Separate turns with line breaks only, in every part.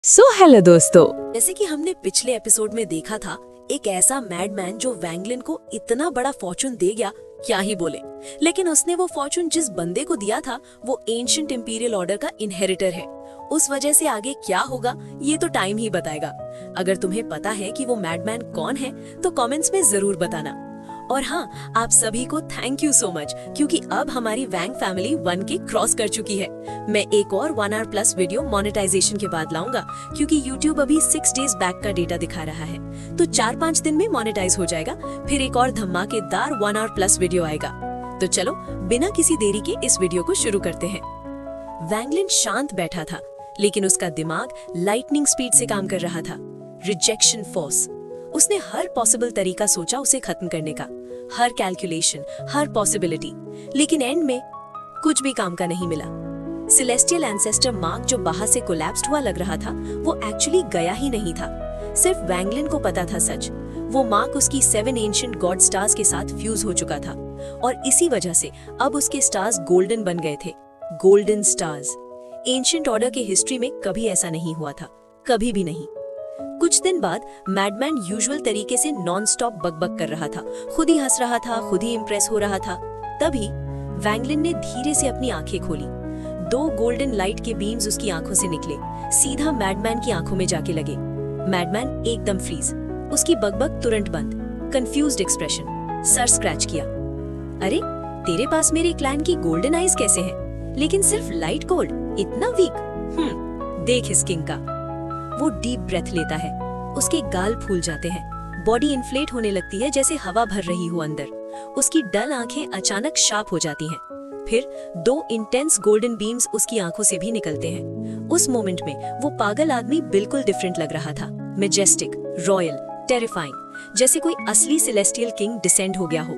Hello दोस्तों।
जैसे कि हमने पिछले एपिसोड में देखा था, एक ऐसा मैडमैन जो वैंगलिन को इतना बड़ा फॉर्चून दे गया, क्या ही बोले। लेकिन उसने वो फॉर्चून जिस बंदे को दिया था वो एंशिएंट इंपीरियल ऑर्डर का इनहेरिटर है। उस वजह से आगे क्या होगा ये तो टाइम ही बताएगा। अगर तुम्हें पता है कि वो मैडमैन कौन है तो कमेंट्स में जरूर बताना। और हाँ, आप सभी को थैंक यू सो मच, क्योंकि अब हमारी वैंग फैमिली 1K क्रॉस कर चुकी है। मैं एक और 1 आवर प्लस वीडियो मोनेटाइजेशन के बाद लाऊंगा, क्योंकि YouTube अभी 6 डेज बैक का डेटा दिखा रहा है, तो 4-5 दिन में मोनेटाइज हो जाएगा। फिर एक और धमाकेदार 1 आवर प्लस वीडियो आएगा। तो चलो बिना किसी देरी के इस वीडियो को शुरू करते हैं। वैंगलिन शांत बैठा था, लेकिन उसका दिमाग लाइटनिंग स्पीड से काम कर रहा था। Rejection force. उसने हर पॉसिबल तरीका सोचा उसे खत्म करने का, हर कैलकुलेशन, हर पॉसिबिलिटी, लेकिन एंड में कुछ भी काम का नहीं मिला। सेलेस्टियल एंसेस्टर मार्क जो बाहर से कोलैप्स्ड हुआ लग रहा था, वो एक्चुअली गया ही नहीं था। सिर्फ वैंगलिन को पता था सच। वो मार्क उसकी 7 एंशिएंट गॉड स्टार्स के साथ फ्यूज हो चुका था, और इसी वजह से अब उसके स्टार्स गोल्डन बन गए थे। Golden stars. एंशिएंट ऑर्डर के हिस्ट्री में कभी ऐसा नहीं हुआ था, कभी भी नहीं। कुछ दिन बाद मैडमैन यूजुअल तरीके से नॉन स्टॉप बकबक कर रहा था, खुद ही हंस रहा था, खुद ही इंप्रेस हो रहा था। तभी वैंगलिन ने धीरे से अपनी आंखें खोली। 2 गोल्डन लाइट के बीम्स उसकी आंखों से निकले, सीधा मैडमैन की आंखों में जाके लगे। मैडमैन एकदम फ्रीज, उसकी बकबक तुरंत बंद। कंफ्यूज्ड एक्सप्रेशन, सर स्क्रैच किया। अरे, तेरे पास मेरे क्लैन की गोल्डन आईज कैसे हैं? लेकिन सिर्फ लाइट गोल्ड, इतना वीक। देख इस किंग का। वो डीप ब्रेथ लेता है, उसके गाल फूल जाते हैं, बॉडी इन्फ्लेट होने लगती है जैसे हवा भर रही हो अंदर। उसकी डल आंखें अचानक शार्प हो जाती हैं। फिर 2 इंटेंस गोल्डन बीम्स उसकी आंखों से भी निकलते हैं। उस मोमेंट में वो पागल आदमी बिल्कुल डिफरेंट लग रहा था। मैजेस्टिक, रॉयल, टेरिफाइंग, जैसे कोई असली सेलेस्टियल किंग डिसेंड हो गया हो।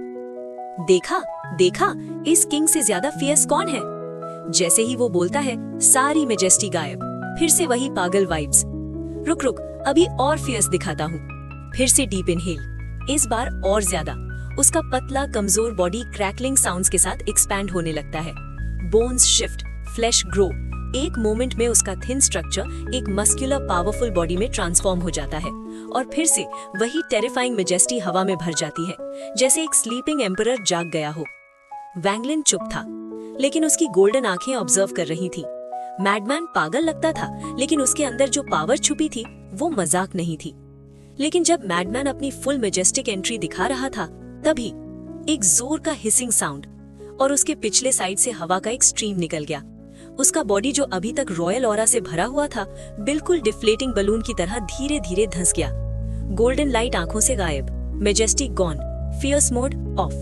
देखा, इस किंग से ज्यादा फियर्स कौन है? जैसे ही वो बोलता है, सारी मैजेस्टी गायब। फिर से वही पागल वाइब्स। रुक, अभी और फियर्स दिखाता हूँ। फिर से डीप इनहेल, इस बार और ज्यादा। उसका पतला कमजोर बॉडी क्रैकलिंग साउंड्स के साथ एक्सपैंड होने लगता है। Bones shift, flash grow. एक मोमेंट में उसका थिन स्ट्रक्चर एक मस्कुलर पावरफुल बॉडी में ट्रांसफॉर्म हो जाता है, और फिर से वही टेरिफाइंग मैजेस्टी हवा में भर जाती है, जैसे एक स्लीपिंग एम्परर जाग गया हो। वैंगलिन चुप था, लेकिन उसकी गोल्डन आंखें ऑब्जर्व कर रही थी। मैडमैन पागल लगता था, लेकिन उसके अंदर जो पावर छुपी थी वो मजाक नहीं थी। लेकिन जब मैडमैन अपनी फुल मैजेस्टिक एंट्री दिखा रहा था, तभी एक जोर का हिसिंग साउंड, और उसके पिछले साइड से हवा का एक स्ट्रीम निकल गया। उसका बॉडी जो अभी तक रॉयल ऑरा से भरा हुआ था, बिल्कुल डिफ्लेटिंग बलून की तरह धीरे धीरे धंस गया। गोल्डन लाइट आंखों से गायब, majestic gone, fierce mode off.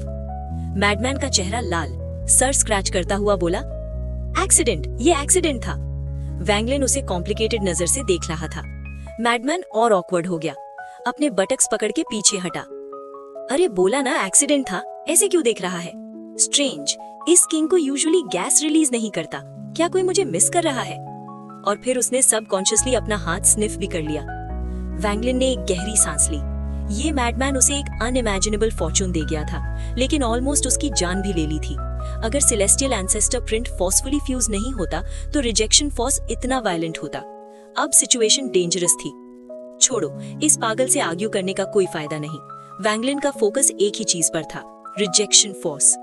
Madman का चेहरा लाल, सर स्क्रैच करता हुआ बोला, एक्सीडेंट, ये एक्सीडेंट था। वैंगलिन उसे कॉम्प्लिकेटेड नजर से देख रहा था। मैडमैन और ऑकवर्ड हो गया, अपने बटक्स पकड़ के पीछे हटा। अरे बोला ना एक्सीडेंट था, ऐसे क्यों देख रहा है? स्ट्रेंज, इस किंग को यूजुअली गैस रिलीज नहीं करता, क्या कोई मुझे मिस कर रहा है? और फिर उसने सबकॉन्शियसली अपना हाथ स्निफ भी कर लिया। वैंगलिन ने एक गहरी सांस ली। ये मैडमैन उसे एक अनइमेजिनेबल फॉर्चून दे गया था, लेकिन ऑलमोस्ट उसकी जान भी ले ली थी। अगर celestial ancestor print forcefully fuse नहीं होता तो रिजेक्शन फोर्स इतना वायलेंट होता। अब सिचुएशन डेंजरस थी। छोड़ो, इस पागल से आर्ग्यू करने का कोई फायदा नहीं। वैंगलिन का फोकस एक ही चीज पर था, रिजेक्शन फोर्स।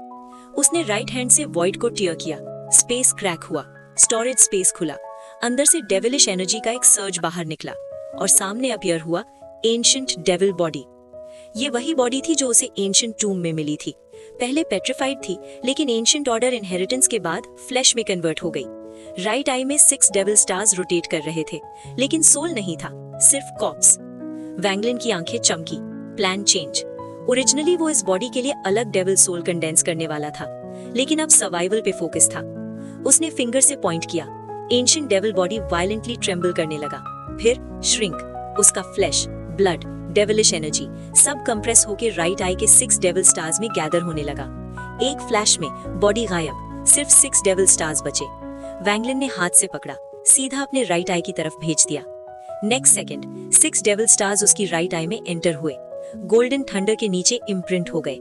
उसने राइट हैंड से वॉइड को टियर किया, स्पेस क्रैक हुआ, स्टोरेज स्पेस खुला, अंदर से डेविलिश एनर्जी का एक सर्ज बाहर निकला, और सामने अपीयर हुआ एंशिएंट डेविल बॉडी। ये वही बॉडी थी जो उसे एंशिएंट टूम में मिली थी। पहले पेट्रिफाइड थी, लेकिन एंशिएंट ऑर्डर इनहेरिटेंस के बाद फ्लैश में कन्वर्ट हो गई। राइट आई में 6 डेविल स्टार्स रोटेट कर रहे थे, लेकिन सोल नहीं था, सिर्फ कॉर्प्स। वैंगलिन की आंखें चमकी, प्लान चेंज। ओरिजिनली वो इस बॉडी के लिए अलग डेविल सोल कंडेंस करने वाला था, लेकिन अब सर्वाइवल पे फोकस था। उसने फिंगर से पॉइंट किया, ancient devil body violently tremble करने लगा, फिर श्रिंक। उसका फ्लैश, ब्लड, डेविलिश एनर्जी सब कंप्रेस होकर राइट आई के 6 डेविल स्टार्स में गैदर होने लगा। एक फ्लैश में बॉडी गायब, सिर्फ 6 डेविल स्टार्स बचे। वैंगलिन ने हाथ से पकड़ा, सीधा अपने राइट आई की तरफ भेज दिया। नेक्स्ट सेकंड 6 डेविल स्टार्स उसकी राइट आई में एंटर हुए, गोल्डन थंडर के नीचे इम्प्रिंट हो गए।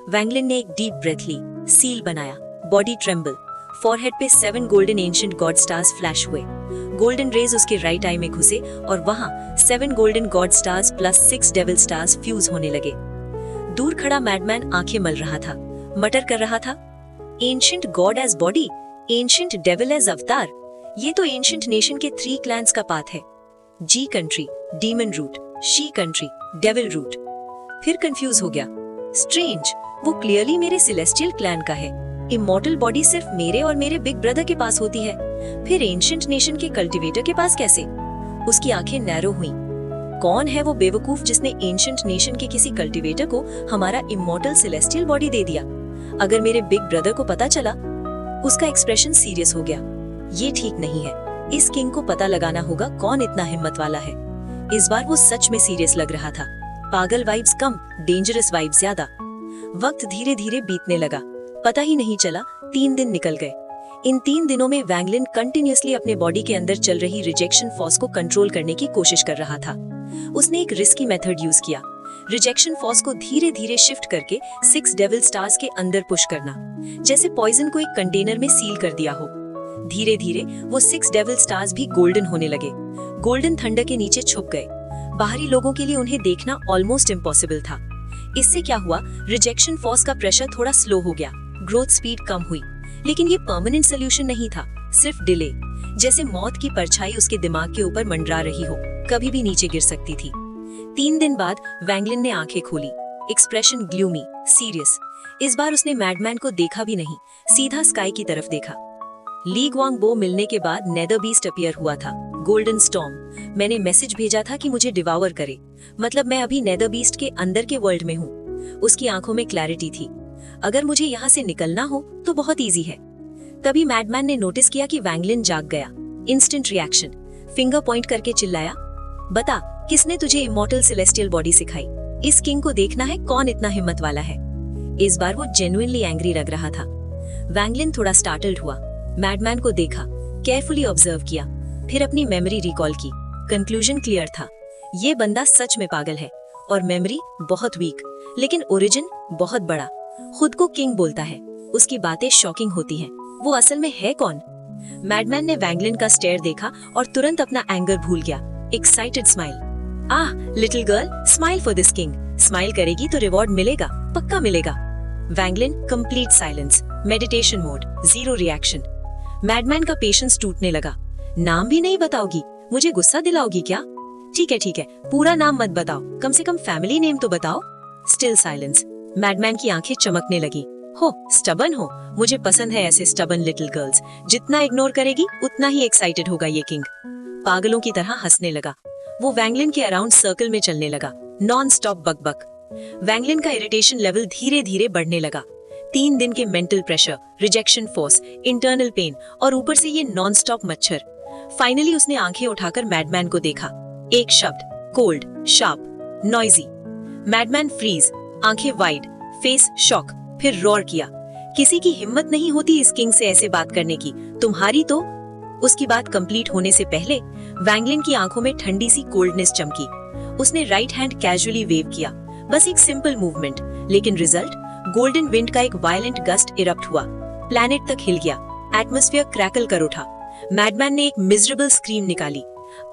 वैंगलिन ने एक डीप ब्रेथ ली, सील बनाया, बॉडी ट्रेम्बल, फॉरहेड पे 7 golden ancient God stars flash हुए। गोल्डन रेज उसके राइट आई में घुसे और वहां 7 golden God stars plus 6 devil stars fuse होने लगे। दूर खड़ा मैडमैन आंखें मल रहा था, मटर कर रहा था, ancient god as body, ancient devil as avatar. ये तो एंशिएंट नेशन के 3 क्लैंस का पाथ है। जी कंट्री डीमन रूट, शी कंट्री डेविल रूट। फिर कंफ्यूज हो गया। स्ट्रेंज, वो क्लियरली मेरे सेलेस्टियल क्लैन का है। इमॉर्टल बॉडी सिर्फ मेरे और मेरे बिग ब्रदर के पास होती है, फिर एंशिएंट नेशन के कल्टीवेटर के पास कैसे? उसकी आंखें नैरो हुई। कौन है वो बेवकूफ जिसने एंशिएंट नेशन के किसी कल्टीवेटर को हमारा इमॉर्टल सेलेस्टियल बॉडी दे दिया? अगर मेरे बिग ब्रदर को पता चला? उसका एक्सप्रेशन सीरियस हो गया। ये ठीक नहीं है। इस किंग को पता लगाना होगा कौन इतना हिम्मत वाला है। इस बार वो सच में सीरियस लग रहा था। पागल वाइब्स कम, डेंजरस वाइब्स ज्यादा। वक्त धीरे धीरे बीतने लगा, पता ही नहीं चला 3 दिन निकल गए। इन 3 दिनों में वैंगलिन कंटिन्यूअसली अपने बॉडी के अंदर चल रही रिजेक्शन फोर्स को कंट्रोल करने की कोशिश कर रहा था। उसने एक रिस्की मेथड यूज किया, रिजेक्शन फोर्स को धीरे धीरे शिफ्ट करके 6 डेविल स्टार्स के अंदर पुश करना, जैसे पॉइजन को एक कंटेनर में सील कर दिया हो। धीरे धीरे वो 6 डेविल स्टार्स भी गोल्डन होने लगे, गोल्डन थंडर के नीचे छुप गए। बाहरी लोगों के लिए उन्हें देखना ऑलमोस्ट इम्पॉसिबल था। इससे क्या हुआ, रिजेक्शन फोर्स का प्रेशर थोड़ा स्लो हो गया, ग्रोथ स्पीड कम हुई। लेकिन ये परमानेंट सोल्यूशन नहीं था, सिर्फ डिले, जैसे मौत की परछाई उसके दिमाग के ऊपर मंडरा रही हो, कभी भी नीचे गिर सकती थी। 3 दिन बाद वैंगलिन ने आंखें खोली, एक्सप्रेशन ग्लूमी, सीरियस। इस बार उसने मैडमैन को देखा भी नहीं, सीधा स्काई की तरफ देखा। ली ग्वांगबो मिलने के बाद नेदर बीस्ट अपीयर हुआ था, गोल्डन स्टॉर्म। मैंने मैसेज भेजा था कि मुझे डिवावर करे, मतलब मैं अभी नेदर बीस्ट के अंदर के वर्ल्ड में हूँ। उसकी आंखों में क्लैरिटी थी। अगर मुझे यहाँ से निकलना हो तो बहुत इजी है। तभी मैडमैन ने नोटिस किया कि वैंगलिन जाग गया। इंस्टेंट रिएक्शन, फिंगर पॉइंट करके चिल्लाया, बता किसने तुझे इमॉर्टल सेलेस्टियल बॉडी सिखाई? इस किंग को देखना है कौन इतना हिम्मत वाला है। इस बार वो जेन्युइनली एंग्री लग रहा था। वैंगलिन थोड़ा स्टार्टल्ड हुआ, मैडमैन को देखा, केयरफुली ऑब्जर्व किया, फिर अपनी मेमोरी रिकॉल की। कंक्लूजन क्लियर था, ये बंदा सच में पागल है और मेमोरी बहुत वीक, लेकिन ओरिजिन बहुत बड़ा। खुद को किंग बोलता है, उसकी बातें शॉकिंग होती हैं। वो असल में है कौन? मैडमैन ने वैंगलिन का स्टेयर देखा और तुरंत अपना एंगर भूल गया। Excited smile, ah little girl, smile for this king. Smile करेगी तो रिवॉर्ड मिलेगा, पक्का मिलेगा। Wang Lin complete silence, meditation mode, zero reaction. Madman का पेशेंस टूटने लगा। नाम भी नहीं बताओगी? मुझे गुस्सा दिलाओगी क्या? ठीक है, पूरा नाम मत बताओ, कम से कम फैमिली नेम तो बताओ। Still silence. मैडमैन की आंखें चमकने लगी। हो स्टबन हो, मुझे पसंद है ऐसे स्टबन लिटिल गर्ल्स। जितना इग्नोर करेगी उतना ही एक्साइटेड होगा ये किंग। पागलों की तरह हंसने लगा। वो वैंगलिन के अराउंड सर्कल में चलने लगा, नॉन स्टॉप बक। वैंगलिन का इरिटेशन लेवल धीरे धीरे बढ़ने लगा। 3 दिन के mental pressure, rejection force, internal pain और ऊपर से ये नॉन स्टॉप मच्छर। फाइनली उसने आंखें उठाकर मैडमैन को देखा। एक शब्द, cold, sharp, noisy. Madman freeze, आंखें वाइड, फेस शॉक, फिर रोर किया। किसी की हिम्मत नहीं होती इस किंग से ऐसे बात करने की, तुम्हारी तो। उसकी बात कंप्लीट होने से पहले वैंगलिन की आंखों में ठंडी सी कोल्डनेस चमकी। उसने राइट हैंड कैजुअली वेव किया, बस एक सिंपल मूवमेंट, लेकिन रिजल्ट, गोल्डन विंड का एक वायलेंट गस्ट इरप्ट हुआ। प्लैनेट तक हिल गया, एटमॉस्फेयर क्रैकल कर उठा। मैडमैन ने एक मिजरेबल स्क्रीम निकाली,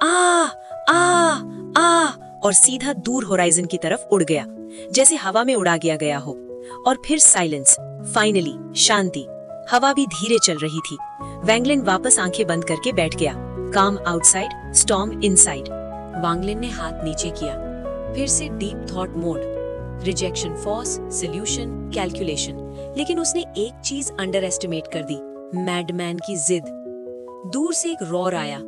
आ आ आ, और सीधा दूर होराइजन की तरफ उड़ गया, जैसे हवा में उड़ा गया हो। और फिर साइलेंस, फाइनली शांति। हवा भी धीरे चल रही थी। वैंगलिन वापस आंखें बंद करके बैठ गया। काम आउटसाइड, स्टॉर्म इनसाइड। वैंगलिन ने हाथ नीचे किया, फिर से deep thought mode, rejection force, solution, calculation. लेकिन उसने एक चीज अंडर एस्टिमेट कर दी, मैडमैन की जिद। दूर से एक रॉर आया।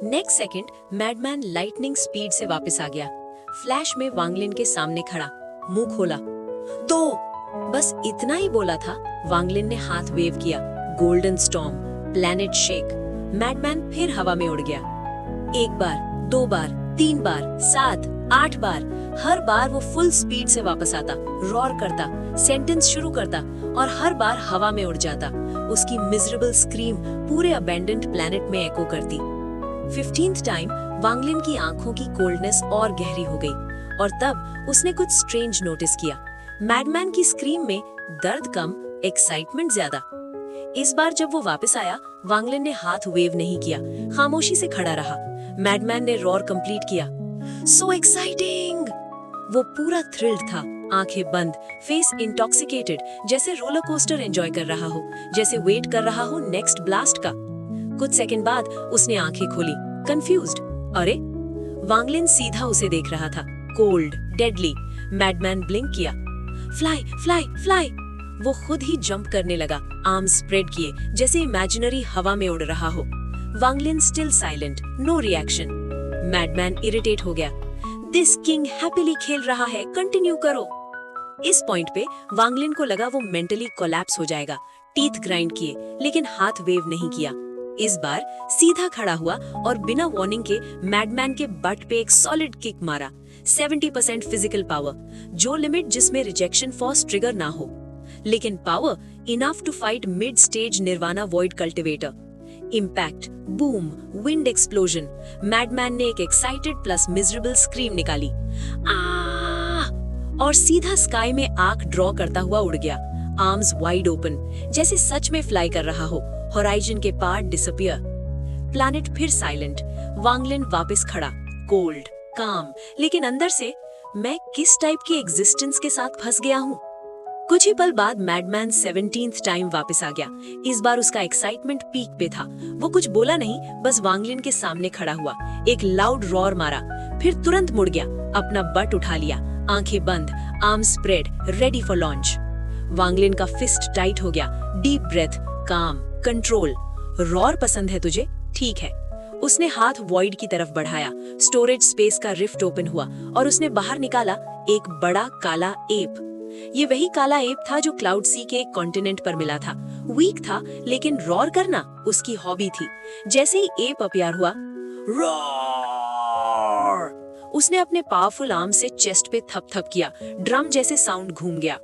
Next second madman lightning speed से वापस आ गया। फ्लैश में वैंगलिन के सामने खड़ा, मुंह खोला। तो बस इतना ही बोला था। वैंगलिन ने हाथ वेव किया, golden storm, planet shake. Madman फिर हवा में उड़ गया। 1 बार, 2 बार, 3 बार, 7, 8 बार। हर बार वो फुल स्पीड से वापस आता, रॉर करता, सेंटेंस शुरू करता और हर बार हवा में उड़ जाता। उसकी मिजरेबल स्क्रीम पूरे अबेंडेंट प्लैनेट में एको करती। 15th टाइम वैंगलिन की आंखों की कोल्डनेस और गहरी हो गई और तब उसने कुछ स्ट्रेंज नोटिस किया। मैडमैन की स्क्रीम में दर्द कम, एक्साइटमेंट ज्यादा। इस बार जब वो वापस आया, वांगलिन ने हाथ वेव नहीं किया, खामोशी से खड़ा रहा। मैडमैन ने रॉर कंप्लीट किया। So exciting! वो पूरा थ्रिल्ड था, आंखें बंद, फेस इंटॉक्सिकेटेड, जैसे रोलर कोस्टर एंजॉय कर रहा हो, जैसे वेट कर रहा हो नेक्स्ट ब्लास्ट का। कुछ सेकंड बाद उसने आंखें खोली, कंफ्यूज्ड। अरे, वांगलिन सीधा उसे देख रहा था, कोल्ड, डेडली। मैडमैन ब्लिंक किया। Fly fly fly! वो खुद ही जंप करने लगा, आर्म्स स्प्रेड किए, जैसे इमेजिनरी हवा में उड़ रहा हो। Wang Lin still silent, no reaction. Madman irritate हो गया। दिस किंग हैप्पीली खेल रहा है, कंटिन्यू करो। इस पॉइंट पे वांगलिन को लगा वो मेंटली कोलैप्स हो जाएगा। टीथ ग्राइंड किए, लेकिन हाथ वेव नहीं किया। इस बार सीधा खड़ा हुआ और बिना वार्निंग के मैडमैन के बट पे एक सॉलिड किक मारा। 70% फिजिकल पावर, जो लिमिट जिसमें रिजेक्शन फोर्स ट्रिगर ना हो, लेकिन power enough to fight mid stage nirvana void cultivator. Impact, boom, wind explosion. Madman ने एक एक्साइटेड प्लस मिजरेबल स्क्रीम निकाली, आ! और सीधा स्काई में आंख ड्रॉ करता हुआ उड़ गया, आर्म्स वाइड ओपन, जैसे सच में फ्लाई कर रहा हो। होराइजन के पार डिसअपियर। प्लैनेट फिर साइलेंट। वांगलिन वापस खड़ा, कोल्ड, काम, लेकिन अंदर से मैं किस टाइप की एग्जिस्टेंस के साथ फंस गया हूँ। कुछ ही पल बाद मैडमैन 17th टाइम वापस आ गया। इस बार उसका एक्साइटमेंट पीक पे था। वो कुछ बोला नहीं, बस वांगलिन के सामने खड़ा हुआ, एक लाउड रॉर मारा, फिर तुरंत मुड़ गया, अपना बट उठा लिया, आंखें बंद, arms spread, ready for launch. Wanglin का फिस्ट टाइट हो गया, डीप ब्रेथ, काम, कंट्रोल। रॉर पसंद है तुझे? ठीक है। उसने हाथ वॉइड की तरफ बढ़ाया, स्टोरेज स्पेस का रिफ्ट ओपन हुआ और उसने बाहर निकाला एक बड़ा काला एप। ये वही काला एप था जो क्लाउड सी के एक कॉन्टिनेंट पर मिला था। वीक था, लेकिन रॉर करना उसकी हॉबी थी। जैसे ही एप अपीयर हुआ, रॉर! उसने अपने पावरफुल आर्म से चेस्ट पे थप-थप किया, ड्रम जैसे साउंड घूम गया।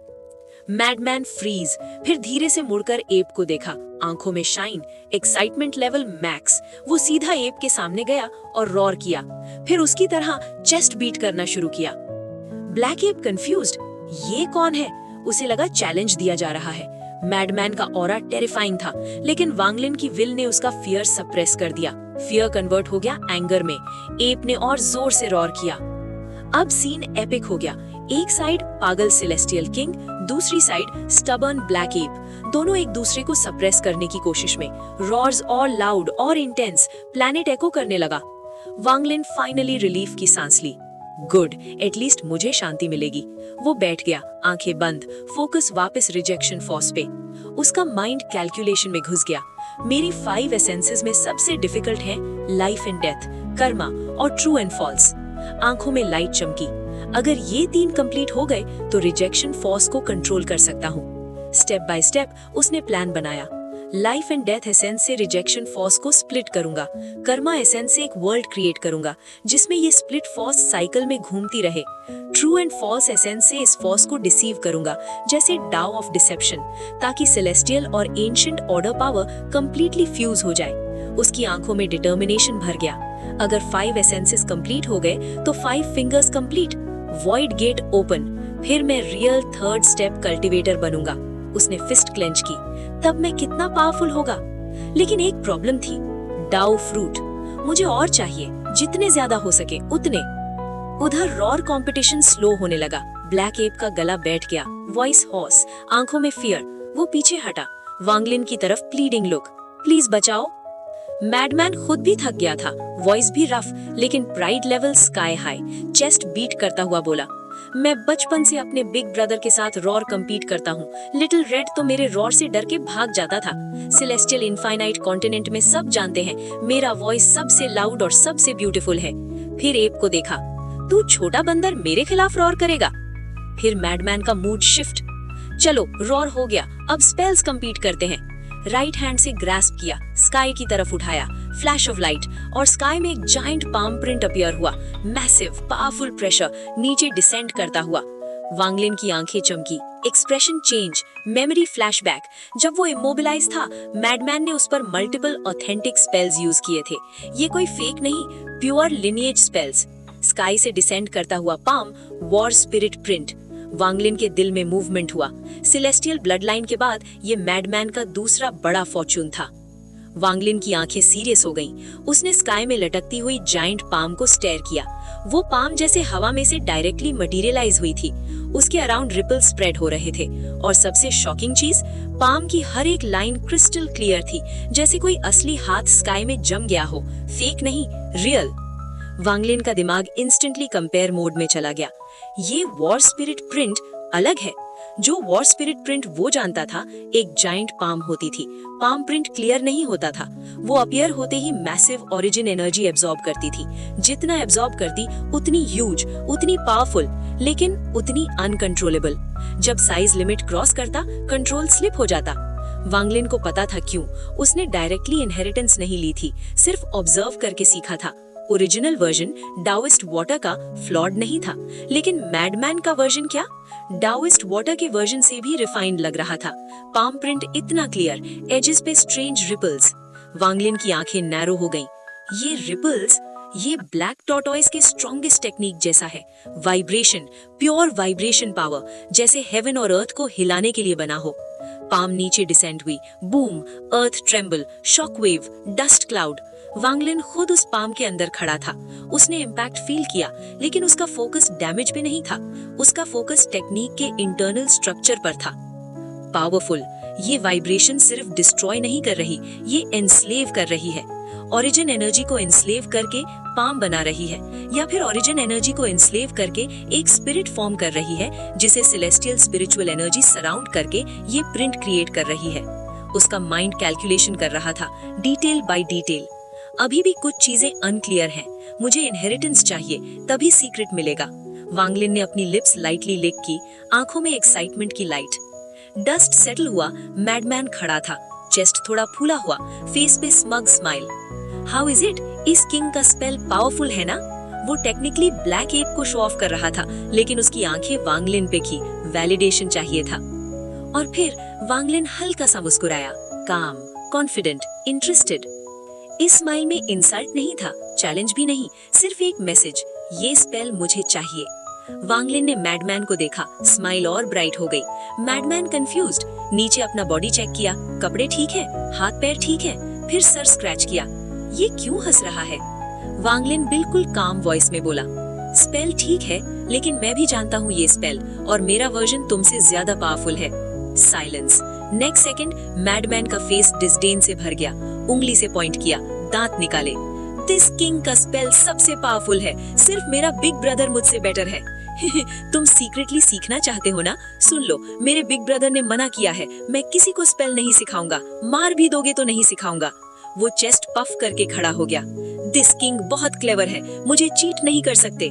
मैडमैन फ्रीज, फिर धीरे से मुड़कर एप को देखा, आंखों में शाइन, एक्साइटमेंट लेवल मैक्स। वो सीधा एप के सामने गया और रॉर किया, फिर उसकी तरह चेस्ट बीट करना शुरू किया। ब्लैक एप कंफ्यूज्ड, ये कौन है? उसे लगा चैलेंज दिया जा रहा है। मैडमैन का ऑरा टेरिफाइंग था, लेकिन वांगलिन की विल ने उसका फियर सप्रेस कर दिया। फियर कन्वर्ट हो गया एंगर में। एप ने और जोर से रॉर किया। अब सीन एपिक हो गया। एक साइड पागल सेलेस्टियल किंग, दूसरी साइड स्टबर्न ब्लैक एप, दोनों एक दूसरे को सप्रेस करने की कोशिश में। रॉर्स और लाउड और इंटेंस, प्लैनेट एको करने लगा। वांगलिन फाइनली रिलीफ की सांस ली। गुड, एटलीस्ट मुझे शांति मिलेगी। वो बैठ गया, आंखें बंद, फोकस वापस रिजेक्शन फोर्स पे। उसका माइंड कैलकुलेशन में घुस गया। मेरी 5 एसेंसेस में सबसे डिफिकल्ट है लाइफ एंड डेथ, कर्मा और ट्रू एंड फॉल्स। आंखों में लाइट चमकी। अगर ये 3 कंप्लीट हो गए तो रिजेक्शन फोर्स को कंट्रोल कर सकता हूँ। स्टेप बाय स्टेप उसने प्लान बनाया। लाइफ एंड डेथ एसेंस से रिजेक्शन फोर्स को स्प्लिट करूंगा। कर्मा एसेंस से एक वर्ल्ड क्रिएट करूंगा जिसमें ये स्प्लिट फोर्स साइकिल में घूमती रहे। ट्रू एंड फॉल्स एसेंस से इस फोर्स को डिसीव करूंगा, जैसे डाउ ऑफ डिसेप्शन, ताकि सेलेस्टियल और ancient order power completely fuse हो जाए। उसकी आंखों में डिटर्मिनेशन भर गया। अगर 5 एसेंसेस कंप्लीट हो गए तो 5 fingers complete, void gate open, फिर मैं रियल थर्ड स्टेप कल्टीवेटर बनूंगा। उसने फिस्ट क्लेंच की। तब मैं कितना पावरफुल होगा। लेकिन एक प्रॉब्लम थी, डाउ फ्रूट। मुझे और चाहिए, जितने ज्यादा हो सके उतने। उधर रॉर कंपटीशन स्लो होने लगा। ब्लैक एप का गला बैठ गया, वॉइस हॉर्स, आंखों में फियर। वो पीछे हटा, वांगलिन की तरफ प्लीडिंग लुक, प्लीज बचाओ। मैडमैन खुद भी थक गया था, वॉइस भी रफ, लेकिन pride level sky high. Chest beat करता हुआ बोला, मैं बचपन से अपने बिग ब्रदर के साथ रॉर कम्पीट करता हूँ। लिटिल रेड तो मेरे रॉर से डर के भाग जाता था। सेलेस्टियल इनफाइनाइट कॉन्टिनेंट में सब जानते हैं मेरा वॉइस सबसे लाउड और सबसे ब्यूटीफुल है। फिर एप को देखा, तू छोटा बंदर मेरे खिलाफ रॉर करेगा? फिर मैडमैन का मूड शिफ्ट, चलो रॉर हो गया, अब स्पेल्स कम्पीट करते हैं। राइट हैंड से ग्रास्प किया, स्काई की तरफ उठाया, फ्लैश ऑफ लाइट, और स्काई में एक जाइंट पाम प्रिंट अपीयर हुआ। मैसिव पावरफुल प्रेशर नीचे डिसेंड करता हुआ। वांगलिन की आंखें चमकी, एक्सप्रेशन चेंज, मेमोरी फ्लैशबैक। जब वो इमोबिलाइज था, मैडमैन ने उस पर मल्टीपल ऑथेंटिक स्पेल्स यूज किए थे। ये कोई फेक नहीं, प्योर लिनिएज स्पेल्स। स्काई से डिसेंड करता हुआ palm, war spirit print. Wanglin के दिल में मूवमेंट हुआ। सेलेस्टियल ब्लड लाइन के बाद ये मैडमैन का दूसरा बड़ा फॉर्चून था। वांगलिन की आंखें सीरियस हो गईं। उसने स्काई में लटकती हुई जायंट पाम को स्टेयर किया। वो पाम जैसे हवा में से डायरेक्टली मटेरियलाइज हुई थी। उसके अराउंड रिपल स्प्रेड हो रहे थे और सबसे शॉकिंग चीज, पाम की हर एक लाइन क्रिस्टल क्लियर थी, जैसे कोई असली हाथ स्काई में जम गया हो, फेक नहीं, रियल। वांगलिन का दिमाग इंस्टेंटली कंपेयर मोड में चला गया। ये वॉर स्पिरिट प्रिंट अलग है। जो वॉर स्पिरिट प्रिंट वो जानता था एक जायंट पाम होती थी। पाम प्रिंट क्लियर नहीं होता था। वो अपीयर होते ही मैसिव ओरिजिन एनर्जी एब्जॉर्ब करती थी। जितना एब्जॉर्ब करती उतनी ह्यूज, उतनी पावरफुल, लेकिन उतनी अनकंट्रोलेबल। जब साइज लिमिट क्रॉस करता, कंट्रोल स्लिप हो जाता। वांगलिन को पता था क्यों। उसने डायरेक्टली इनहेरिटेंस नहीं ली थी, सिर्फ ऑब्जर्व करके सीखा था। ओरिजिनल वर्जन डाओइस्ट वाटर का फ्लॉड नहीं था, लेकिन मैडमैन का वर्जन क्या, डाओइस्ट वाटर के वर्जन से भी रिफाइंड लग रहा था। पाम प्रिंट इतना क्लियर, एजेस पे स्ट्रेंज रिपल्स। वांगलिन की आंखें नैरो हो गईं। ये रिपल्स, ये ब्लैक टॉर्टोइस के स्ट्रॉन्गेस्ट टेक्निक जैसा है। वाइब्रेशन, प्योर वाइब्रेशन पावर, जैसे हेवन और अर्थ को हिलाने के लिए बना हो। पाम नीचे डिसेंड हुई। Boom, earth tremble, shockwave, dust cloud. Wang Lin खुद उस पाम के अंदर खड़ा था। उसने इम्पैक्ट फील किया, लेकिन उसका फोकस डैमेज पे नहीं था। उसका फोकस टेक्निक के इंटरनल स्ट्रक्चर पर था। पावरफुल, ये वाइब्रेशन सिर्फ डिस्ट्रॉय नहीं कर रही, ये एनस्लेव कर रही है। ओरिजिन एनर्जी को एनस्लेव करके पाम बना रही है, या फिर ओरिजिन एनर्जी को एनस्लेव करके एक स्पिरिट फॉर्म कर रही है, जिसे सेलेस्टियल स्पिरिचुअल एनर्जी सराउंड करके ये प्रिंट क्रिएट कर रही है। उसका माइंड कैलकुलेशन कर रहा था, डिटेल बाय डिटेल। अभी भी कुछ चीजें अनक्लियर हैं। मुझे इनहेरिटेंस चाहिए, तभी सीक्रेट मिलेगा। वांगलिन ने अपनी लिप्स लाइटली लिक की, आंखों में एक्साइटमेंट की लाइट। डस्ट सेटल हुआ। मैडमैन खड़ा था, चेस्ट थोड़ा फूला हुआ, फेस पे smug smile. How is it? इस किंग का स्पेल पावरफुल है ना? वो टेक्निकली ब्लैक एप को शो ऑफ कर रहा था, लेकिन उसकी आंखें वांगलिन पे की। वैलिडेशन चाहिए था। और फिर वांगलिन हल्का सा मुस्कुराया, काम, कॉन्फिडेंट, इंटरेस्टेड। इस स्माइल में इंसल्ट नहीं था, चैलेंज भी नहीं, सिर्फ एक मैसेज, ये स्पेल मुझे चाहिए। वांगलिन ने मैडमैन को देखा, स्माइल और ब्राइट हो गई। मैडमैन कंफ्यूज्ड, नीचे अपना बॉडी चेक किया, कपड़े ठीक है, हाथ पैर ठीक है, फिर सर स्क्रैच किया। ये क्यों हंस रहा है? वांगलिन बिल्कुल काम वॉइस में बोला, स्पेल ठीक है, लेकिन मैं भी जानता हूँ ये स्पेल, और मेरा वर्जन तुमसे ज्यादा पावरफुल है। साइलेंस। नेक्स्ट सेकंड मैडमैन का फेस डिस्डेन से भर गया। उंगली से पॉइंट किया, दांत निकाले। दिस किंग का स्पेल सबसे पावरफुल है, सिर्फ मेरा बिग ब्रदर मुझसे बेटर है। तुम सीक्रेटली सीखना चाहते हो ना? सुन लो, मेरे बिग ब्रदर ने मना किया है, मैं किसी को स्पेल नहीं सिखाऊंगा, मार भी दोगे तो नहीं सिखाऊंगा। वो चेस्ट पफ करके खड़ा हो गया। दिस किंग बहुत क्लेवर है, मुझे चीट नहीं कर सकते।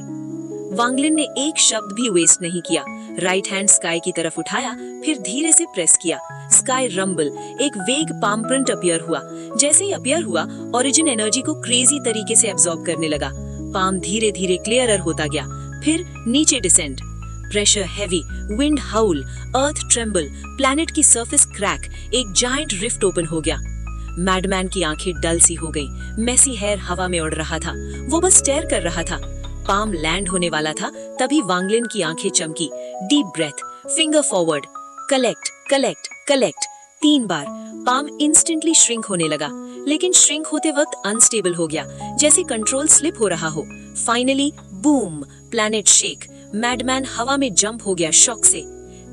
वांगलिन ने एक शब्द भी वेस्ट नहीं किया। राइट हैंड स्काई की तरफ उठाया, फिर धीरे से प्रेस किया। स्काई रंबल, एक वेग पाम प्रिंट अपीयर हुआ। जैसे ही अपीयर हुआ, ओरिजिन एनर्जी को क्रेजी तरीके से एब्जॉर्ब करने लगा। पाम धीरे धीरे क्लियरर होता गया, फिर नीचे डिसेंड। प्रेशर हैवी, विंड हाउल, अर्थ ट्रेम्बल, प्लैनेट की सरफेस क्रैक, एक जायंट रिफ्ट ओपन हो गया। मैडमैन की आंखें डल सी हो गई। मेसी हेयर हवा में उड़ रहा था। वो बस स्टेयर कर रहा था। पाम लैंड होने वाला था, तभी वांगलिन की आंखें चमकी। Deep breath, finger forward, collect collect collect, 3 बार। पाम इंस्टेंटली श्रिंक होने लगा, लेकिन श्रिंक होते वक्त अनस्टेबल हो गया, जैसे कंट्रोल स्लिप हो रहा हो। Finally boom, planet shake. Madman हवा में जंप हो गया शॉक से।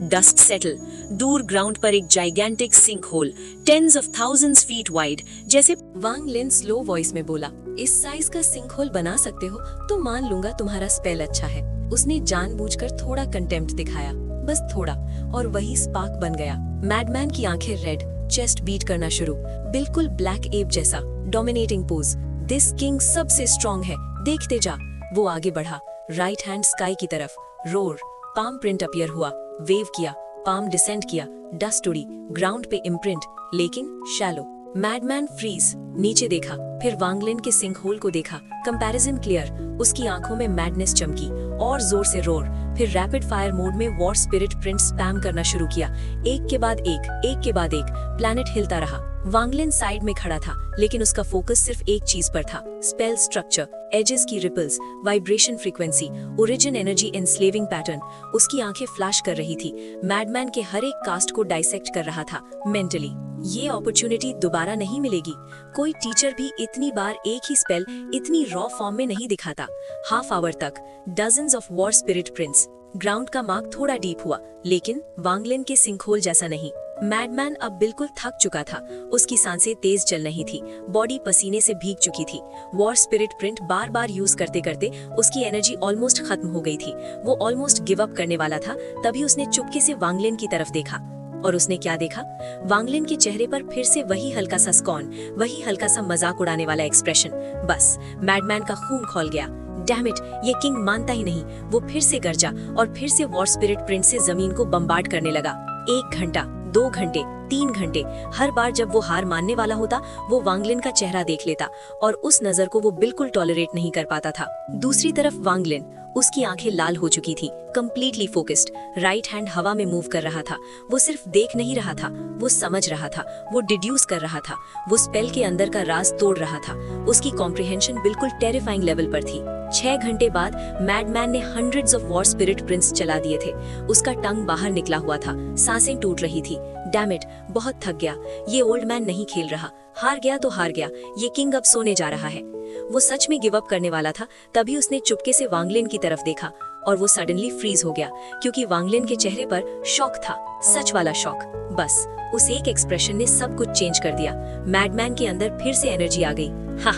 Dust settle. दूर ग्राउंड पर एक gigantic sinkhole, tens of thousands feet wide. जैसे वांगलिन स्लो वॉइस में बोला, इस साइज का सिंक होल बना सकते हो तो मान लूंगा तुम्हारा स्पेल अच्छा है। उसने जानबूझकर थोड़ा कंटेम्प्ट दिखाया, बस थोड़ा, और वही स्पार्क बन गया। मैडमैन की आंखें रेड, चेस्ट बीट करना शुरू, बिल्कुल ब्लैक एप जैसा, डोमिनेटिंग पोज। दिस किंग सबसे स्ट्रॉन्ग है, देखते जा। वो आगे बढ़ा, राइट हैंड स्काई की तरफ। रोर, पाम प्रिंट अपीयर हुआ, वेव किया, पाम डिसेंड किया, डस्ट उड़ी, ग्राउंड पे इम्प्रिंट, लेकिन शैलो। मैडमैन फ्रीज, नीचे देखा, फिर वांगलिन के सिंक होल को देखा। कंपैरिजन क्लियर, उसकी आंखों में मैडनेस चमकी, और जोर से रोर, फिर रैपिड फायर मोड में वॉर स्पिरिट प्रिंट स्पैम करना शुरू किया। एक के बाद एक के बाद एक, प्लैनेट हिलता रहा। वांगलिन साइड में खड़ा था, लेकिन उसका फोकस सिर्फ एक चीज पर था, स्पेल स्ट्रक्चर, एजेस की ripples, vibration frequency, origin energy enslaving pattern. उसकी आंखें फ्लैश कर रही थी, मैडमैन के हर एक कास्ट को डाइसेक्ट कर रहा था मेंटली। ये अपॉर्चुनिटी दोबारा नहीं मिलेगी। कोई टीचर भी इतनी बार एक ही स्पेल इतनी रॉ फॉर्म में नहीं दिखाता। हाफ आवर तक dozens of war spirit prints. Ground का मार्क थोड़ा डीप हुआ, लेकिन वांगलिन के सिंकहोल जैसा नहीं। मैडमैन अब बिल्कुल थक चुका था, उसकी सांसें तेज चल रही थी, बॉडी पसीने से भीग चुकी थी। वॉर स्पिरिट प्रिंट बार बार यूज करते करते उसकी एनर्जी ऑलमोस्ट खत्म हो गई थी। वो ऑलमोस्ट गिव अप करने वाला था, तभी उसने चुपके से वांगलिन की तरफ देखा। और उसने क्या देखा? वांगलिन के चेहरे पर फिर से वही हल्का सा स्कॉन, वही हल्का सा मजाक उड़ाने वाला एक्सप्रेशन। बस मैडमैन का खून खौल गया। डैम इट, ये किंग मानता ही नहीं। वो फिर से गरजा और फिर से वॉर स्पिरिट प्रिंट से जमीन को बम्बार्ड करने लगा। 1 घंटा, 2 घंटे, 3 घंटे, हर बार जब वो हार मानने वाला होता, वो वांगलिन का चेहरा देख लेता और उस नजर को वो बिल्कुल टॉलरेट नहीं कर पाता था। दूसरी तरफ वांगलिन, उसकी आंखें लाल हो चुकी थी, कंप्लीटली फोकस्ड, राइट हैंड हवा में मूव कर रहा था। वो सिर्फ देख नहीं रहा था, वो समझ रहा था, वो डिड्यूस कर रहा था, वो स्पेल के अंदर का राज तोड़ रहा था। उसकी कॉम्प्रिहेंशन बिल्कुल टेरिफाइंग लेवल पर थी। 6 घंटे बाद मैडमैन ने hundreds of war spirit prints चला दिए थे। उसका टंग बाहर निकला हुआ था, सांसें टूट रही थी। डैम इट, बहुत थक गया। ये ओल्ड मैन नहीं खेल रहा। हार गया तो हार गया, ये किंग अब सोने जा रहा है। वो सच में गिव अप करने वाला था, तभी उसने चुपके से वांगलिन की तरफ देखा और वो सडनली फ्रीज हो गया, क्योंकि वांगलिन के चेहरे पर शॉक था, सच वाला शॉक। बस उस एक एक्सप्रेशन ने सब कुछ चेंज कर दिया। मैडमैन के अंदर फिर से एनर्जी आ गई। हा,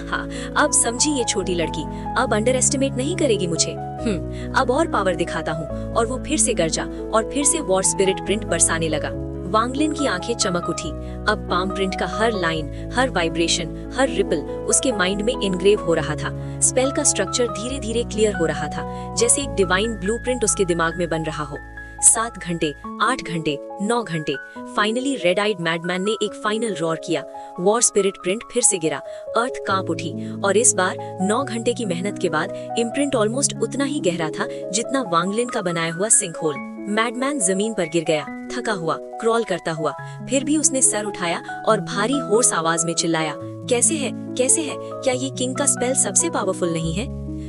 अब समझी ये छोटी लड़की, अब अंडर एस्टिमेट नहीं करेगी मुझे। अब और पावर दिखाता हूँ। और वो फिर से गरजा और फिर से वॉर स्पिरिट प्रिंट बरसाने लगा। वांगलिन की आंखें चमक उठी। अब पाम प्रिंट का हर लाइन, हर वाइब्रेशन, हर रिपल उसके माइंड में इनग्रेव हो रहा था। स्पेल का स्ट्रक्चर धीरे धीरे क्लियर हो रहा था, जैसे एक डिवाइन ब्लूप्रिंट उसके दिमाग में बन रहा हो। 7 घंटे, 8 घंटे, 9 घंटे, फाइनली रेड आइड मैडमैन ने एक फाइनल रॉर किया। वॉर स्पिरिट प्रिंट फिर से गिरा, अर्थ कांप उठी और इस बार 9 घंटे की मेहनत के बाद इम्प्रिंट ऑलमोस्ट उतना ही गहरा था जितना वांगलिन का बनाया हुआ सिंकहोल। मैडमैन जमीन पर गिर गया, थका हुआ, क्रॉल करता हुआ। फिर भी उसने सर उठाया और भारी होर्स आवाज में चिल्लाया, कैसे है, कैसे है? क्या ये किंग का स्पेल सबसे पावरफुल नहीं है?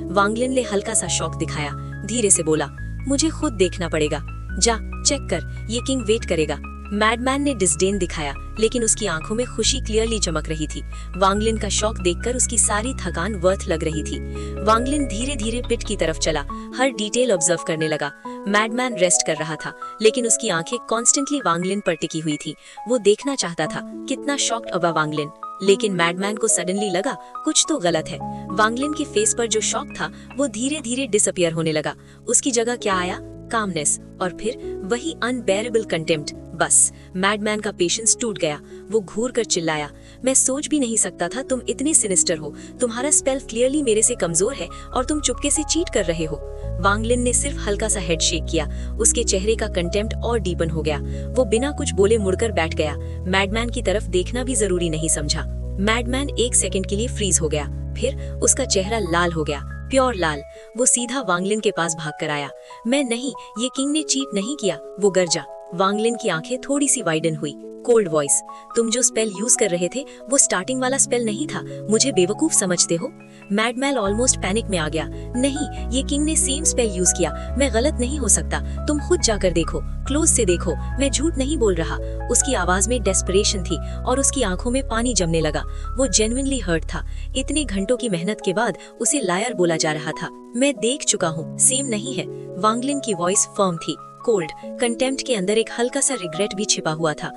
वांगलिन ने हल्का सा शौक दिखाया, धीरे से बोला, मुझे खुद देखना पड़ेगा। जा चेक कर, ये किंग वेट करेगा। मैडमैन ने डिस्डेन दिखाया, लेकिन उसकी आंखों में खुशी क्लियरली चमक रही थी। वांगलिन का शौक देखकर उसकी सारी थकान वर्थ लग रही थी। वांगलिन धीरे धीरे पिट की तरफ चला, हर डिटेल ऑब्जर्व करने लगा। मैडमैन रेस्ट कर रहा था, लेकिन उसकी आंखें कॉन्स्टेंटली वांगलिन पर टिकी हुई थी। वो देखना चाहता था कितना शॉक्ड होगा वांगलिन। लेकिन मैडमैन को सडनली लगा कुछ तो गलत है। वांगलिन के फेस पर जो शॉक था वो धीरे धीरे डिसअपियर होने लगा। उसकी जगह क्या आया? कामनेस, और फिर वही अनबेरेबल कंटेम्प्ट। बस मैडमैन का पेशेंस टूट गया। वो घूर कर चिल्लाया, मैं सोच भी नहीं सकता था तुम इतने सिनिस्टर हो। तुम्हारा स्पेल क्लियरली मेरे से कमजोर है और तुम चुपके से चीट कर रहे हो। वांगलिन ने सिर्फ हल्का सा हेड शेक किया। उसके चेहरे का कंटेम्प्ट और डीपन हो गया। वो बिना कुछ बोले मुड़कर बैठ गया। मैडमैन की तरफ देखना भी जरूरी नहीं समझा। मैडमैन 1 सेकंड के लिए फ्रीज हो गया, फिर उसका चेहरा लाल हो गया, प्योर लाल। वो सीधा वांगलिन के पास भाग कर आया। मैं नहीं, ये किंग ने चीट नहीं किया, वो गरजा। वांगलिन की आंखें थोड़ी सी वाइडन हुई। कोल्ड वॉइस, तुम जो स्पेल यूज कर रहे थे वो स्टार्टिंग वाला स्पेल नहीं था। मुझे बेवकूफ समझते हो? मैडमैन ऑलमोस्ट पैनिक में आ गया। नहीं, ये किंग ने सेम स्पेल यूज किया। मैं गलत नहीं हो सकता। तुम खुद जाकर देखो, क्लोज से देखो, मैं झूठ नहीं बोल रहा। उसकी आवाज में डेस्परेशन थी और उसकी आंखों में पानी जमने लगा। वो जेन्युइनली हर्ट था। इतने घंटों की मेहनत के बाद उसे लायर बोला जा रहा था। मैं देख चुका हूँ, सेम नहीं है। वांगलिन की वॉइस फर्म थी, कोल्ड। कंटेम्प्ट के अंदर एक हल्का सा रिग्रेट भी छिपा हुआ था।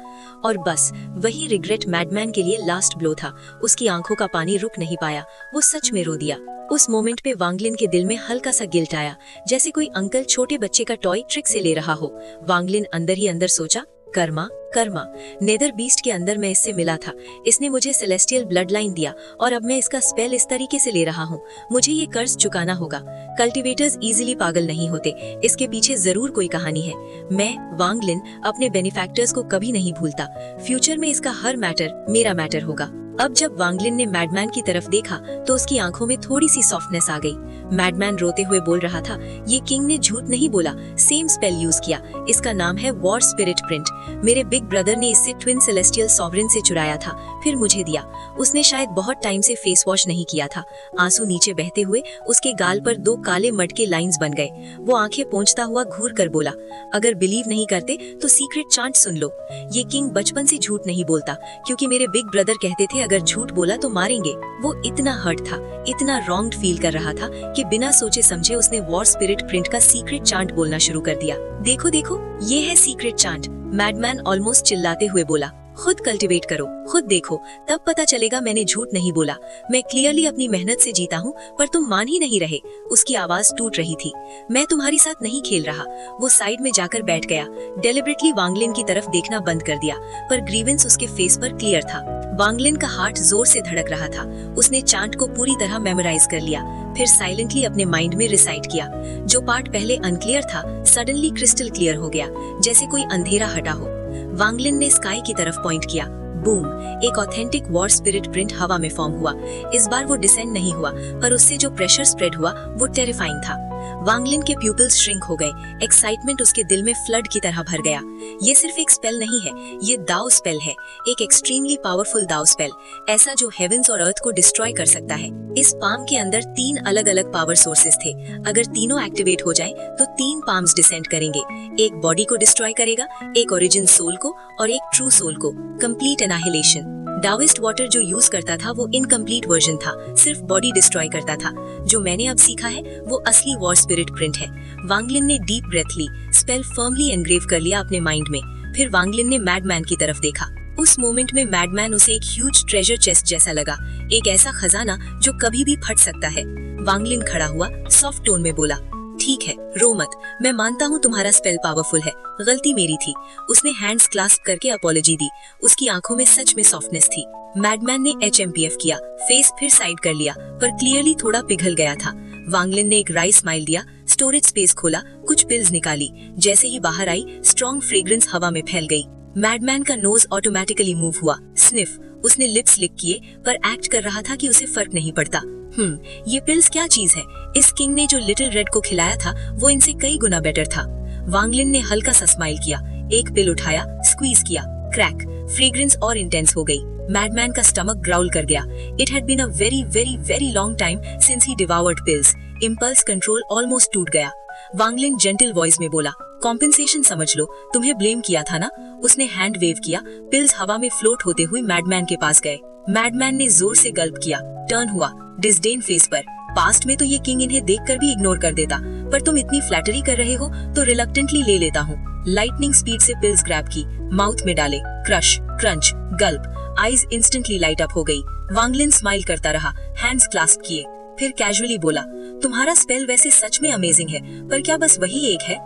और बस वही रिग्रेट मैडमैन के लिए लास्ट ब्लो था। उसकी आंखों का पानी रुक नहीं पाया। वो सच में रो दिया। उस मोमेंट पे वांगलिन के दिल में हल्का सा गिल्ट आया, जैसे कोई अंकल छोटे बच्चे का टॉय ट्रिक से ले रहा हो। वांगलिन अंदर ही अंदर सोचा, कर्मा कर्मा, नेदर बीस्ट के अंदर मैं इससे मिला था। इसने मुझे सेलेस्टियल ब्लड लाइन दिया और अब मैं इसका स्पेल इस तरीके से ले रहा हूँ। मुझे ये कर्ज चुकाना होगा। कल्टिवेटर्स इजीली पागल नहीं होते, इसके पीछे जरूर कोई कहानी है। मैं वांगलिन अपने बेनिफैक्टर्स को कभी नहीं भूलता। फ्यूचर में इसका हर मैटर मेरा मैटर होगा। अब जब वांगलिन ने मैडमैन की तरफ देखा तो उसकी आंखों में थोड़ी सी सॉफ्टनेस आ गई।
मैडमैन रोते हुए बोल रहा था, ये किंग ने झूठ नहीं बोला, सेम स्पेल यूज किया। इसका नाम है वॉर स्पिरिट प्रिंट। मेरे बिग ब्रदर ने इसे ट्विन सेलेस्टियल सॉवरेन से चुराया था, फिर मुझे दिया। उसने शायद बहुत टाइम से फेस वॉश नहीं किया था। आंसू नीचे बहते हुए उसके गाल पर 2 काले मड के लाइंस बन गए। वो आंखें पोंछता हुआ घूर कर बोला, अगर बिलीव नहीं करते तो सीक्रेट चांट सुन लो। ये किंग बचपन से झूठ नहीं बोलता, क्योंकि मेरे बिग ब्रदर कहते थे अगर झूठ बोला तो मारेंगे। वो इतना हर्ट था, इतना रॉन्ग्ड फील कर रहा था कि बिना सोचे समझे उसने वॉर स्पिरिट प्रिंट का सीक्रेट चांट बोलना शुरू कर दिया। देखो देखो, ये है सीक्रेट चांट, मैडमैन ऑलमोस्ट चिल्लाते हुए बोला। खुद कल्टीवेट करो, खुद देखो, तब पता चलेगा मैंने झूठ नहीं बोला। मैं क्लियरली अपनी मेहनत से जीता हूँ, पर तुम मान ही नहीं रहे। उसकी आवाज टूट रही थी। मैं तुम्हारी साथ नहीं खेल रहा। वो साइड में जाकर बैठ गया। डेलिबरेटली वांगलिन की तरफ देखना बंद कर दिया, पर ग्रीवेंस उसके फेस पर क्लियर था। वांगलिन का हार्ट जोर से धड़क रहा था। उसने चांट को पूरी तरह मेमोराइज कर लिया, फिर साइलेंटली अपने माइंड में रिसाइट किया। जो पार्ट पहले अनक्लियर था सडनली क्रिस्टल क्लियर हो गया, जैसे कोई अंधेरा हटा हो। वांगलिन ने स्काई की तरफ पॉइंट किया। बूम, एक ऑथेंटिक वॉर स्पिरिट प्रिंट हवा में फॉर्म हुआ। इस बार वो डिसेंड नहीं हुआ, पर उससे जो प्रेशर स्प्रेड हुआ वो टेरिफाइंग था। वांगलिन के प्यूपिल्स श्रिंक हो गए। एक्साइटमेंट उसके दिल में फ्लड की तरह भर गया। ये सिर्फ एक स्पेल नहीं है, ये दाओ स्पेल है, एक एक्सट्रीमली पावरफुल दाओ स्पेल, ऐसा जो हेवेंस और अर्थ को डिस्ट्रॉय कर सकता है। इस पाम के अंदर 3 अलग अलग पावर सोर्सेस थे। अगर तीनों एक्टिवेट हो जाएं, तो 3 पाम्स डिसेंड करेंगे। एक बॉडी को डिस्ट्रॉय करेगा, एक ओरिजिन सोल को और एक ट्रू सोल को। Complete annihilation. डाविस्ट वाटर जो यूज करता था वो इनकम्प्लीट वर्जन था, सिर्फ बॉडी डिस्ट्रॉय करता था। जो मैंने अब सीखा है वो असली वॉर स्पिरिट प्रिंट है। वांगलिन ने डीप ब्रेथ ली, स्पेल फर्मली एनग्रेव कर लिया अपने माइंड में। फिर वांगलिन ने मैडमैन की तरफ देखा। उस मोमेंट में मैडमैन उसे एक ह्यूज ट्रेजर चेस्ट जैसा लगा, एक ऐसा खजाना जो कभी भी फट सकता है। वांगलिन खड़ा हुआ, सॉफ्ट टोन में बोला, ठीक है, रो मत, मैं मानता हूँ तुम्हारा स्पेल पावरफुल है, गलती मेरी थी। उसने हैंड्स क्लास्प करके अपॉलॉजी दी। उसकी आंखों में सच में सॉफ्टनेस थी। मैडमैन ने HMPF किया, फेस फिर साइड कर लिया, पर क्लियरली थोड़ा पिघल गया था। वांगलिन ने एक राइस स्माइल दिया, स्टोरेज स्पेस खोला, कुछ पिल्स निकाली। जैसे ही बाहर आई, स्ट्रॉन्ग फ्रेग्रेंस हवा में फैल गई। मैडमैन का नोज ऑटोमेटिकली मूव हुआ। स्निफ। उसने लिप्स लिक किए, पर एक्ट कर रहा था कि उसे फर्क नहीं पड़ता। ये पिल्स क्या चीज है? इस किंग ने जो लिटिल रेड को खिलाया था वो इनसे कई गुना बेटर था। वांगलिन ने हल्का सा स्माइल किया, एक पिल उठाया, स्क्वीज किया, क्रैक। फ्रेग्रेंस और इंटेंस हो गई। मैडमैन का स्टमक ग्राउल कर गया। It had been a very very very long time since he devoured pills. Impulse control almost टूट गया। वांगलिन जेंटल वॉइस में बोला, कॉम्पेंसेशन समझ लो, तुम्हें ब्लेम किया था ना। उसने हैंड वेव किया, पिल्स हवा में फ्लोट होते हुए मैडमैन के पास गए। मैडमैन ने जोर से गल्प किया, टर्न हुआ, डिस्डेन फेस पर। पास्ट में तो ये किंग इन्हें देखकर भी इग्नोर कर देता, पर तुम इतनी फ्लैटरी कर रहे हो तो रिलक्टेंटली ले लेता हूँ। लाइटनिंग स्पीड से पिल्स ग्रैब की, माउथ में डाले, क्रश, क्रंच, गल्प। आईज इंस्टेंटली लाइट अप हो गई। वांगलिन स्माइल करता रहा, हैंड्स क्लास्प किए, फिर कैजुअली बोला, तुम्हारा स्पेल वैसे सच में अमेजिंग है, पर क्या बस वही एक है?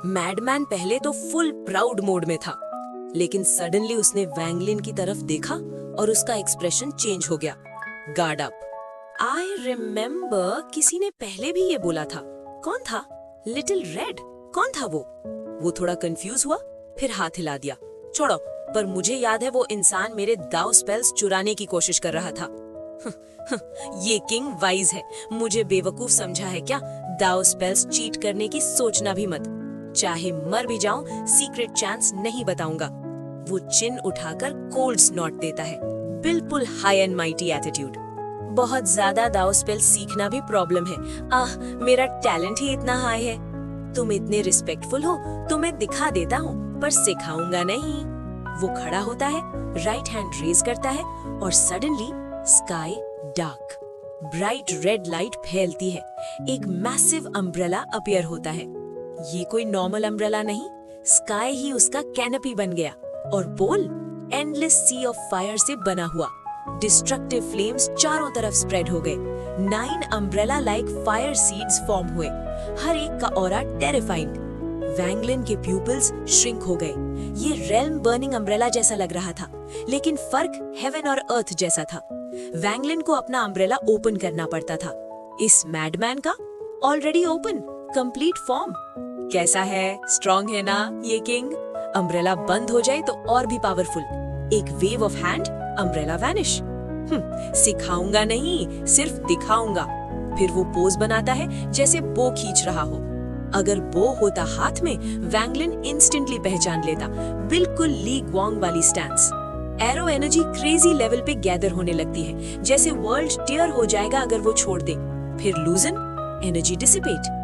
मैडमैन पहले तो फुल प्राउड मोड में था, लेकिन सडनली उसने वांगलिन की तरफ देखा और उसका एक्सप्रेशन चेंज हो गया। Guard up. आई रिमेम्बर किसी ने पहले भी ये बोला था। कौन था? Little red? कौन था वो? वो थोड़ा कंफ्यूज हुआ, फिर हाथ हिला दिया। छोड़ो, पर मुझे याद है वो इंसान मेरे दाव स्पेल्स चुराने की कोशिश कर रहा था। ये किंग वाइज है, मुझे बेवकूफ समझा है क्या? दाव स्पेल्स चीट करने की सोचना भी मत। चाहे मर भी जाऊं, सीक्रेट चांस नहीं बताऊंगा। वो चिन उठाकर कोल्ड स्नॉट देता है, बिल्कुल हाई एंड माइटी एटीट्यूड। बहुत ज्यादा दाव स्पेल सीखना भी प्रॉब्लम है। मेरा टैलेंट ही इतना हाई है। तुम इतने रिस्पेक्टफुल हो तो मैं दिखा देता हूँ, पर सिखाऊंगा नहीं। वो खड़ा होता है, राइट हैंड रेज करता है और suddenly sky dark. Bright red light फैलती है। एक मैसिव अम्ब्रेला अपीयर होता है। ये कोई नॉर्मल अम्ब्रेला नहीं, स्काई ही उसका कैनपी बन गया। और पोल एंडलेस सी ऑफ फायर से बना हुआ। डिस्ट्रक्टिव फ्लेम्स चारों तरफ स्प्रेड हो गए। 9 umbrella like fire seeds form हुए, हर एक का ऑरा टेरिफाइंग। वैंगलिन के प्यूपिल्स श्रिंक हो गए। ये रेल्म बर्निंग अम्ब्रेला जैसा लग रहा था, लेकिन फर्क हेवन और अर्थ जैसा था। वैंगलिन को अपना अम्ब्रेला ओपन करना पड़ता था। इस मैडमैन का ऑलरेडी ओपन, कंप्लीट फॉर्म। कैसा है? स्ट्रॉन्ग है ना ये किंग? अम्ब्रेला बंद हो जाए तो और भी पावरफुल। एक wave of hand, umbrella vanish. सिखाऊंगा नहीं, सिर्फ दिखाऊंगा। फिर वो पोज बनाता है जैसे बो खींच रहा हो। अगर बो होता हाथ में, वैंगलिन इंस्टेंटली पहचान लेता, बिल्कुल ली ग्वांग वाली stance. Arrow energy crazy level पे गैदर होने लगती है, जैसे वर्ल्ड टियर हो जाएगा अगर वो छोड़ दे। फिर लूजन, energy dissipate.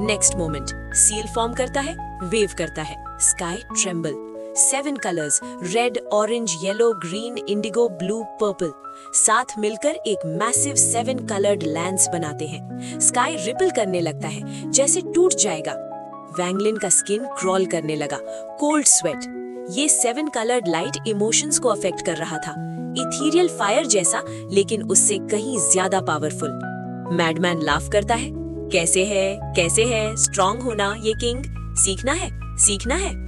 Next moment, seal form करता है, वेव करता है, sky tremble. 7 colours, red, orange, yellow, green, Indigo, blue, purple, साथ मिलकर एक मैसिव 7 कलर्ड लैंस बनाते हैं। स्काई रिपल करने लगता है, जैसे टूट जाएगा। वैंगलिन का स्किन क्रॉल करने लगा, कोल्ड स्वेट। ये 7 कलर्ड लाइट इमोशंस को अफेक्ट कर रहा था, इथीरियल फायर जैसा, लेकिन उससे कहीं ज्यादा पावरफुल। मैडमैन लाफ करता है, कैसे है स्ट्रॉन्ग होना ये किंग, सीखना है।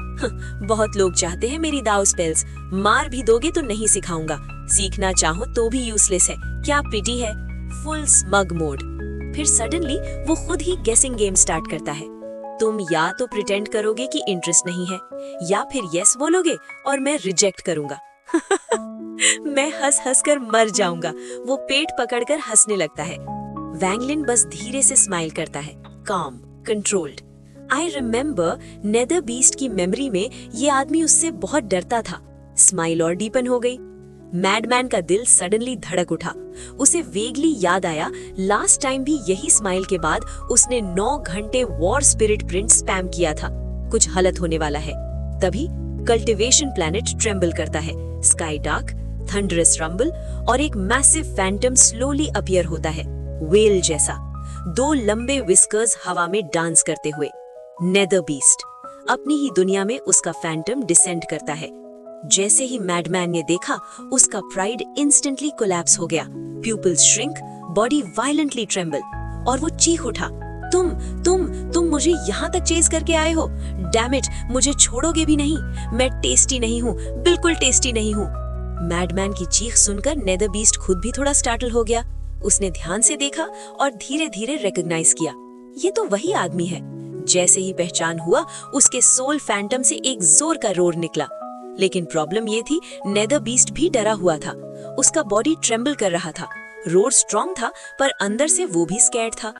बहुत लोग चाहते हैं मेरी दाव स्पेल्स, मार भी दोगे तो नहीं सिखाऊंगा, सीखना चाहो तो भी यूजलेस है, क्या पिटी है। Full smug mode. फिर सडनली वो खुद ही गेसिंग गेम स्टार्ट करता है। तुम या तो प्रिटेंड करोगे कि इंटरेस्ट नहीं है, या फिर यस बोलोगे और मैं रिजेक्ट करूंगा। मैं हंस कर मर जाऊंगा। वो पेट पकड़कर हंसने लगता है। वैंगलिन बस धीरे से स्माइल करता है, calm, controlled. I remember nether beast की मेमोरी में ये आदमी उससे बहुत डरता था। स्माइल और डीपन हो गई। मैडमैन का दिल सडनली धड़क उठा। उसे वेगली याद आया, लास्ट टाइम भी यही स्माइल के बाद उसने 9 घंटे वॉर स्पिरिट प्रिंट स्पैम किया था। कुछ हालत होने वाला है। तभी कल्टिवेशन प्लैनेट ट्रेम्बल करता है, स्काई डार्क, थंडरस रंबल और एक मैसिव फैंटम स्लोली अपीयर होता है, वेल जैसा, 2 लंबे विस्कर्स हवा में डांस करते हुए। Nether beast. अपनी ही दुनिया में उसका फैंटम डिसेंड करता है। जैसे ही मैडमैन ने देखा, उसका प्राइड इंस्टेंटली कोलैप्स हो गया। Pupils shrink, body violently tremble, और वो चीख उठा, तुम मुझे यहाँ तक चेज करके आए हो? डैम इट, मुझे छोड़ोगे भी नहीं। मैं टेस्टी नहीं हूँ, बिल्कुल टेस्टी नहीं हूँ। मैडमैन की चीख सुनकर नेदर बीस्ट खुद भी थोड़ा स्टार्टल हो गया। उसने ध्यान से देखा और धीरे धीरे रिकॉग्नाइज किया, ये तो वही आदमी है। जैसे ही पहचान हुआ, उसके सोल फैंटम से एक जोर का रोर निकला। लेकिन प्रॉब्लम ये थी, नेदर बीस्ट भी डरा हुआ था। उसका बॉडी ट्रेम्बल कर रहा था। रोर स्ट्रॉन्ग था, पर अंदर से वो भी स्कैर्ड था।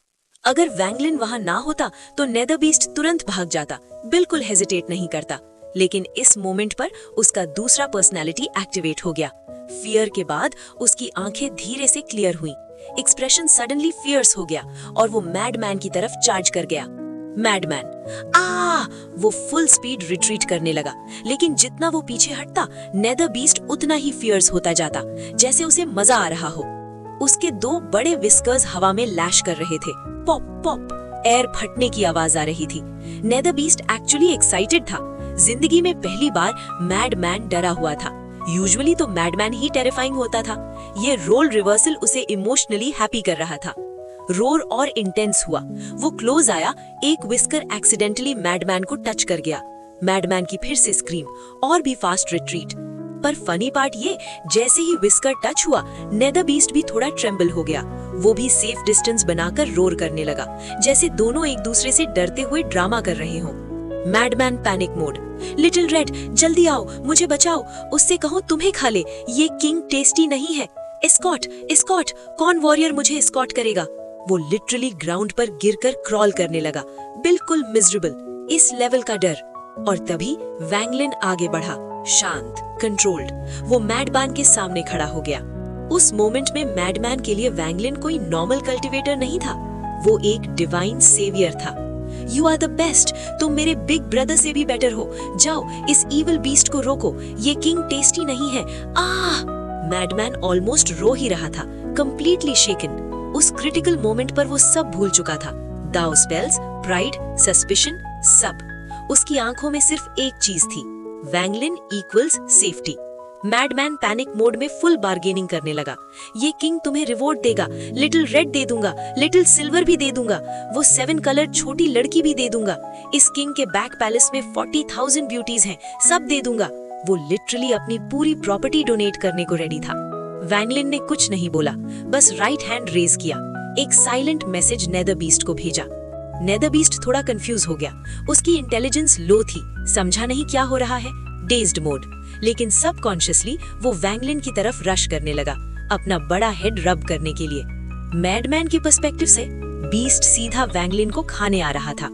अगर वैंगलिन वहां ना होता तो नेदर बीस्ट तुरंत भाग जाता, बिल्कुल हेजिटेट नहीं करता। लेकिन इस मोमेंट पर उसका दूसरा पर्सनैलिटी एक्टिवेट हो गया। फियर के बाद उसकी आंखें धीरे से क्लियर हुई। एक्सप्रेशन सडनली फियर्स हो गया और वो मैडमैन की तरफ चार्ज कर गया। मैडमैन, वो फुल स्पीड रिट्रीट करने लगा, लेकिन जितना वो पीछे हटता, नेदर बीस्ट उतना ही फियर्स होता जाता, जैसे उसे मजा आ रहा हो। उसके 2 बड़े विस्कर्स हवा में लैश कर रहे थे, पॉप पॉप, एयर फटने की आवाज आ रही थी। नेदर बीस्ट एक्चुअली एक्साइटेड था। जिंदगी में पहली बार मैडमैन डरा हुआ था। यूजुअली तो मैडमैन ही टेरिफाइंग होता था। ये रोल रिवर्सल उसे इमोशनली हैप्पी कर रहा था। रोर और इंटेंस हुआ। वो क्लोज आया, एक विस्कर एक्सीडेंटली मैडमैन को टच कर गया। मैडमैन की फिर से स्क्रीम, और भी फास्ट रिट्रीट। पर फनी पार्ट ये, जैसे ही विस्कर टच हुआ, नेदर बीस्ट भी थोड़ा ट्रेम्बल हो गया। वो भी सेफ डिस्टेंस बनाकर रोर करने लगा, जैसे दोनों एक दूसरे से डरते हुए ड्रामा कर रहे हों। Madman panic mode, little red जल्दी आओ, मुझे बचाओ, उससे कहो तुम्हें खा ले, ये किंग टेस्टी नहीं है। एस्कॉट, कौन वॉरियर मुझे एस्कॉट करेगा? वो लिटरली ग्राउंड पर गिरकर क्रॉल करने लगा, बिल्कुल मिजरेबल, इस लेवल का डर। और तभी वैंगलिन आगे बढ़ा, शांत, कंट्रोल्ड। वो मैडमैन के सामने खड़ा हो गया। उस मोमेंट में मैडमैन के लिए वैंगलिन कोई नॉर्मल कल्टिवेटर नहीं था, वो एक डिवाइन सेवियर था। यू आर द बेस्ट, तुम मेरे बिग ब्रदर से भी बेटर हो। जाओ, इस इविल बीस्ट को रोको, ये किंग टेस्टी नहीं है। मैडमैन ऑलमोस्ट रो ही रहा था, कंप्लीटली शेकन। उस क्रिटिकल मोमेंट पर वो सब भूल चुका था, दाव स्पेल्स, प्राइड, सस्पिशन, सब। उसकी आंखों में सिर्फ एक चीज थी, Wang Lin equals safety. Madman panic mode में फुल बार्गेनिंग करने लगा। ये किंग तुम्हें रिवॉर्ड देगा, लिटिल रेड दे दूंगा, लिटिल सिल्वर भी दे दूंगा, वो 7 कलर छोटी लड़की भी दे दूंगा, इस किंग के बैक पैलेस में 40,000 ब्यूटीज हैं, सब दे दूंगा। वो लिटरली अपनी पूरी प्रॉपर्टी डोनेट करने को रेडी था। वैंगलिन ने कुछ नहीं बोला, बस राइट हैंड रेज किया, एक साइलेंट मैसेज नेदर बीस्ट को भेजा। नेदर बीस्ट थोड़ा कंफ्यूज हो गया, उसकी इंटेलिजेंस लो थी, समझा नहीं क्या हो रहा है, डेज्ड मोड। लेकिन सबकॉन्शियसली वो वैंगलिन की तरफ रश करने लगा, अपना बड़ा हेड रब करने के लिए।
मैडमैन के पर्सपेक्टिव से बीस्ट सीधा वैंगलिन को खाने आ रहा था।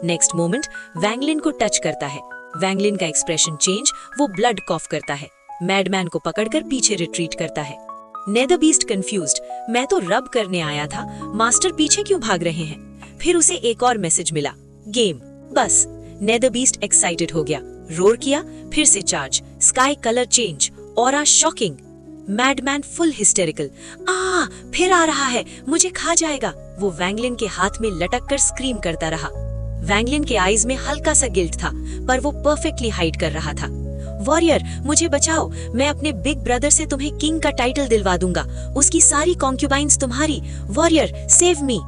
नेक्स्ट मोमेंट वैंगलिन को टच करता है। वैंगलिन का एक्सप्रेशन चेंज, वो ब्लड कॉफ करता है। मैडमैन को पकड़कर पीछे रिट्रीट करता है। नेदर बीस्ट कंफ्यूज्ड, मैं तो रब करने आया था, मास्टर पीछे क्यों भाग रहे हैं? फिर उसे एक और मैसेज मिला, गेम। बस नेदर बीस्ट एक्साइटेड हो गया, रोर किया, फिर से charge, sky colour change, aura shocking. Madman full hysterical, फिर आ रहा है, मुझे खा जाएगा। वो वैंगलिन के हाथ में लटक कर स्क्रीम करता रहा। वैंगलिन के आईज में हल्का सा गिल्ट था, पर वो परफेक्टली हाइड कर रहा था। वॉरियर, मुझे बचाओ, मैं अपने बिग ब्रदर से तुम्हें किंग का टाइटल दिलवा दूंगा, उसकी सारी कॉन्क्यूबाइंस तुम्हारी। Warrior, save me.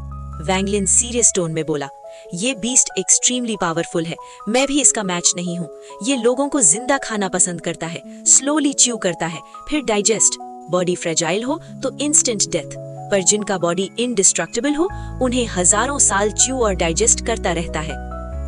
Wang Lin serious tone में बोला, ये बीस्ट एक्सट्रीमली पावरफुल है, मैं भी इसका मैच नहीं हूँ। ये लोगों को जिंदा खाना पसंद करता है, स्लोली च्यू करता है, फिर डाइजेस्ट। बॉडी फ्रेजाइल हो तो इंस्टेंट डेथ, पर जिनका बॉडी इनडिस्ट्रक्टिबल हो उन्हें हजारों साल च्यू और डाइजेस्ट करता रहता है।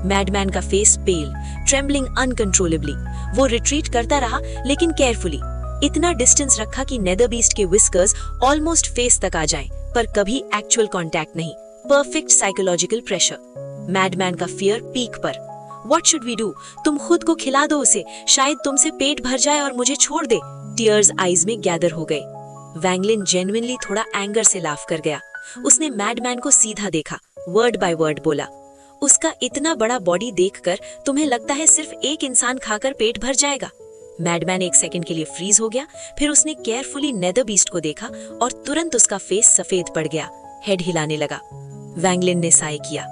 मैडमैन का फेस पेल, ट्रेम्बलिंग अनकंट्रोलेबली। वो रिट्रीट करता रहा, लेकिन केयरफुली। इतना डिस्टेंस रखा कि नेदर बीस्ट के विस्कर्स ऑलमोस्ट फेस तक आ जाएं, पर कभी एक्चुअल कांटेक्ट नहीं। Perfect psychological pressure. मैडमैन का फियर पीक पर। What should we do? तुम खुद को खिला दो उसे, शायद तुमसे पेट भर जाए और मुझे छोड़ दे। टीयर्स आईज में गैदर हो गए। वैंगलिन जेन्युइनली थोड़ा एंगर से लाफ कर गया। उसने मैडमैन को सीधा देखा, वर्ड बाय वर्ड बोला, उसका इतना बड़ा बॉडी देखकर तुम्हें लगता है सिर्फ एक इंसान खाकर पेट भर जाएगा? मैडमैन एक सेकंड के लिए फ्रीज हो गया, फिर उसने केयरफुली नेदर बीस्ट को देखा और तुरंत उसका फेस सफेद पड़ गया, हेड हिलाने लगा। वैंगलिन ने साय किया,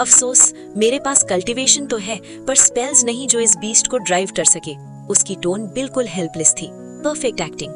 अफसोस, मेरे पास कल्टीवेशन तो है, पर स्पेल्स नहीं जो इस बीस्ट को ड्राइव कर सके। उसकी टोन बिल्कुल हेल्पलेस थी। Perfect acting.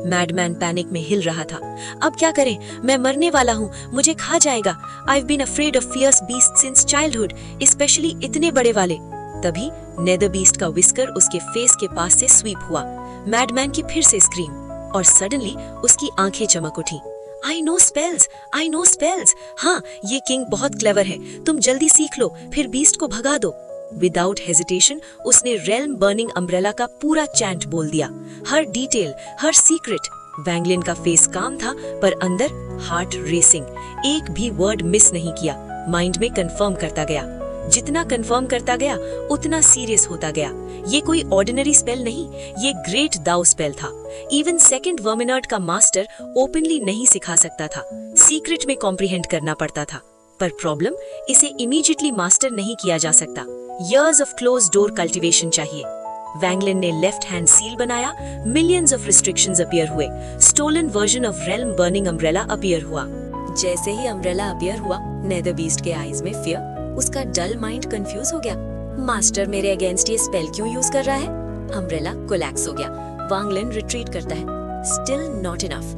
मैडमैन पैनिक में हिल रहा था। अब क्या करें? मैं मरने वाला हूँ, मुझे खा जाएगा। I've been afraid of fierce beasts since childhood, especially इतने बड़े वाले। तभी नेदर बीस्ट का विस्कर उसके फेस के पास से स्वीप हुआ। मैडमैन की फिर से स्क्रीम, और सडनली उसकी आंखें चमक उठी। I know spells, I know spells। हाँ, ये किंग बहुत क्लेवर है, तुम जल्दी सीख लो, फिर बीस्ट को भगा दो। विदाउट हेजिटेशन उसने रेल्म बर्निंग अम्ब्रेला का पूरा चैंट बोल दिया, हर डिटेल, हर सीक्रेट। वैंगलिन का फेस काम था, पर अंदर हार्ट रेसिंग। एक भी वर्ड मिस नहीं किया, माइंड में कंफर्म करता गया। जितना कंफर्म करता गया उतना सीरियस होता गया। ये कोई ऑर्डिनरी स्पेल नहीं, ये ग्रेट दाउ स्पेल था। इवन सेकंड वर्मिनर्ड का मास्टर ओपनली नहीं सिखा सकता था, सीक्रेट में कॉम्प्रिहेंड करना पड़ता था। पर प्रॉब्लम, इसे इमीडिएटली मास्टर नहीं किया जा सकता। Years of closed door cultivation चाहिए। वैंगलिन ने लेफ्ट हैंड सील बनाया, मिलियंस ऑफ रिस्ट्रिक्शंस अपीयर हुए, stolen version of realm burning umbrella appear हुआ। जैसे ही अम्ब्रेला अपीयर हुआ, नेदर बीस्ट के आईज में फियर, उसका डल माइंड कंफ्यूज हो गया। मास्टर मेरे अगेंस्ट ये स्पेल क्यों यूज कर रहा है? अम्ब्रेला कोलैप्स हो गया। वैंगलिन रिट्रीट करता है। Still not enough,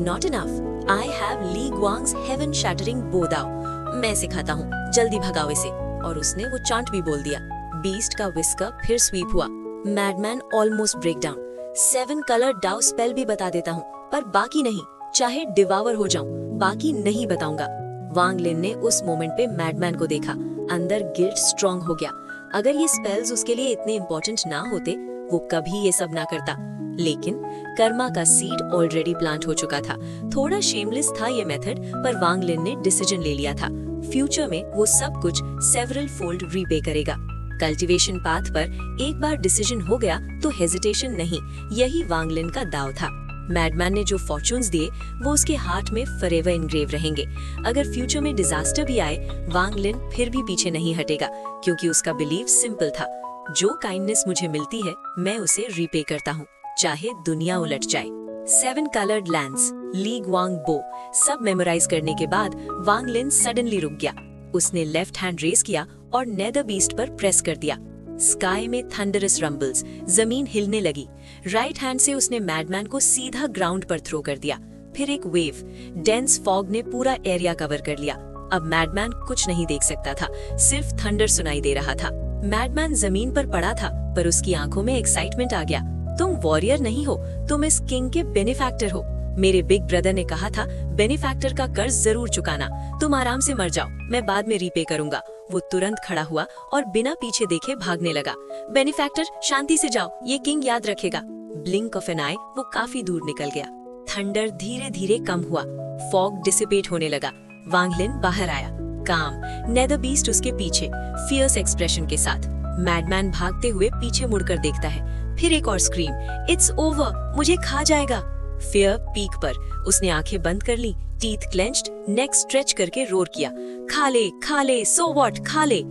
not enough. I have Li Guang's heaven shattering bow Dao. मैं सिखाता हूँ, जल्दी भगाओ इसे। और उसने वो चांट भी बोल दिया। बीस्ट का विस्कर फिर स्वीप हुआ। Madman almost break down. 7 colour Dao spell भी बता देता हूँ, पर बाकी नहीं, चाहे डिवावर हो जाऊं, बाकी नहीं बताऊंगा। वैंगलिन ने उस मोमेंट पे मैडमैन को देखा, अंदर गिल्ट स्ट्रॉन्ग हो गया। अगर ये स्पेल्स उसके लिए इतने इम्पोर्टेंट ना होते, वो कभी ये सब ना करता। लेकिन कर्मा का सीड ऑलरेडी प्लांट हो चुका था। थोड़ा शेमलेस था ये मेथड, पर वैंगलिन ने डिसीजन ले लिया था। फ्यूचर में वो सब कुछ सेवरल फोल्ड रीपे करेगा। कल्टीवेशन पाथ पर एक बार डिसीजन हो गया तो हेजिटेशन नहीं, यही वैंगलिन का दाव था। मैडमैन ने जो फॉर्चून्स दिए वो उसके हार्ट में फॉरएवर इनग्रेव रहेंगे। अगर फ्यूचर में डिजास्टर भी आए, वैंगलिन फिर भी पीछे नहीं हटेगा, क्योंकि उसका बिलीव सिंपल था, जो काइंडनेस मुझे मिलती है मैं उसे रीपे करता हूँ, चाहे दुनिया उलट जाए। 7 कलर्ड लैंड्स, ली ग्वांग बो, सब मेमोराइज करने के बाद वैंगलिन सडनली रुक गया। उसने लेफ्ट हैंड रेस किया और नेदर बीस्ट पर प्रेस कर दिया। स्काई में थंडरस रंबल्स, जमीन हिलने लगी। राइट हैंड से उसने मैडमैन को सीधा ग्राउंड पर थ्रो कर दिया। फिर एक वेव, डेंस फॉग ने पूरा एरिया कवर कर लिया। अब मैडमैन कुछ नहीं देख सकता था, सिर्फ थंडर सुनाई दे रहा था। मैडमैन जमीन पर पड़ा था, पर उसकी आंखों में एक्साइटमेंट आ गया। तुम वॉरियर नहीं हो, तुम इस किंग के बेनिफैक्टर हो। मेरे बिग ब्रदर ने कहा था, बेनिफैक्टर का कर्ज जरूर चुकाना। तुम आराम से मर जाओ, मैं बाद में रीपे करूंगा। वो तुरंत खड़ा हुआ और बिना पीछे देखे भागने लगा। बेनिफैक्टर, शांति से जाओ, ये किंग याद रखेगा। ब्लिंक ऑफ एन आई वो काफी दूर निकल गया। थंडर धीरे धीरे कम हुआ, फॉग डिसिपेट होने लगा। वांग लिन बाहर आया, काम, नेदर बीस्ट उसके पीछे, फियर्स एक्सप्रेशन के साथ। मैडमैन भागते हुए पीछे मुड़कर देखता है। फिर एक और स्क्रीम, इट्स ओवर, मुझे खा जाएगा। फियर पीक पर, उसने आंखें बंद कर ली, टीथ क्लेंच्ड, नेक स्ट्रेच करके रोर किया, खा ले, सो व्हाट, खा ले।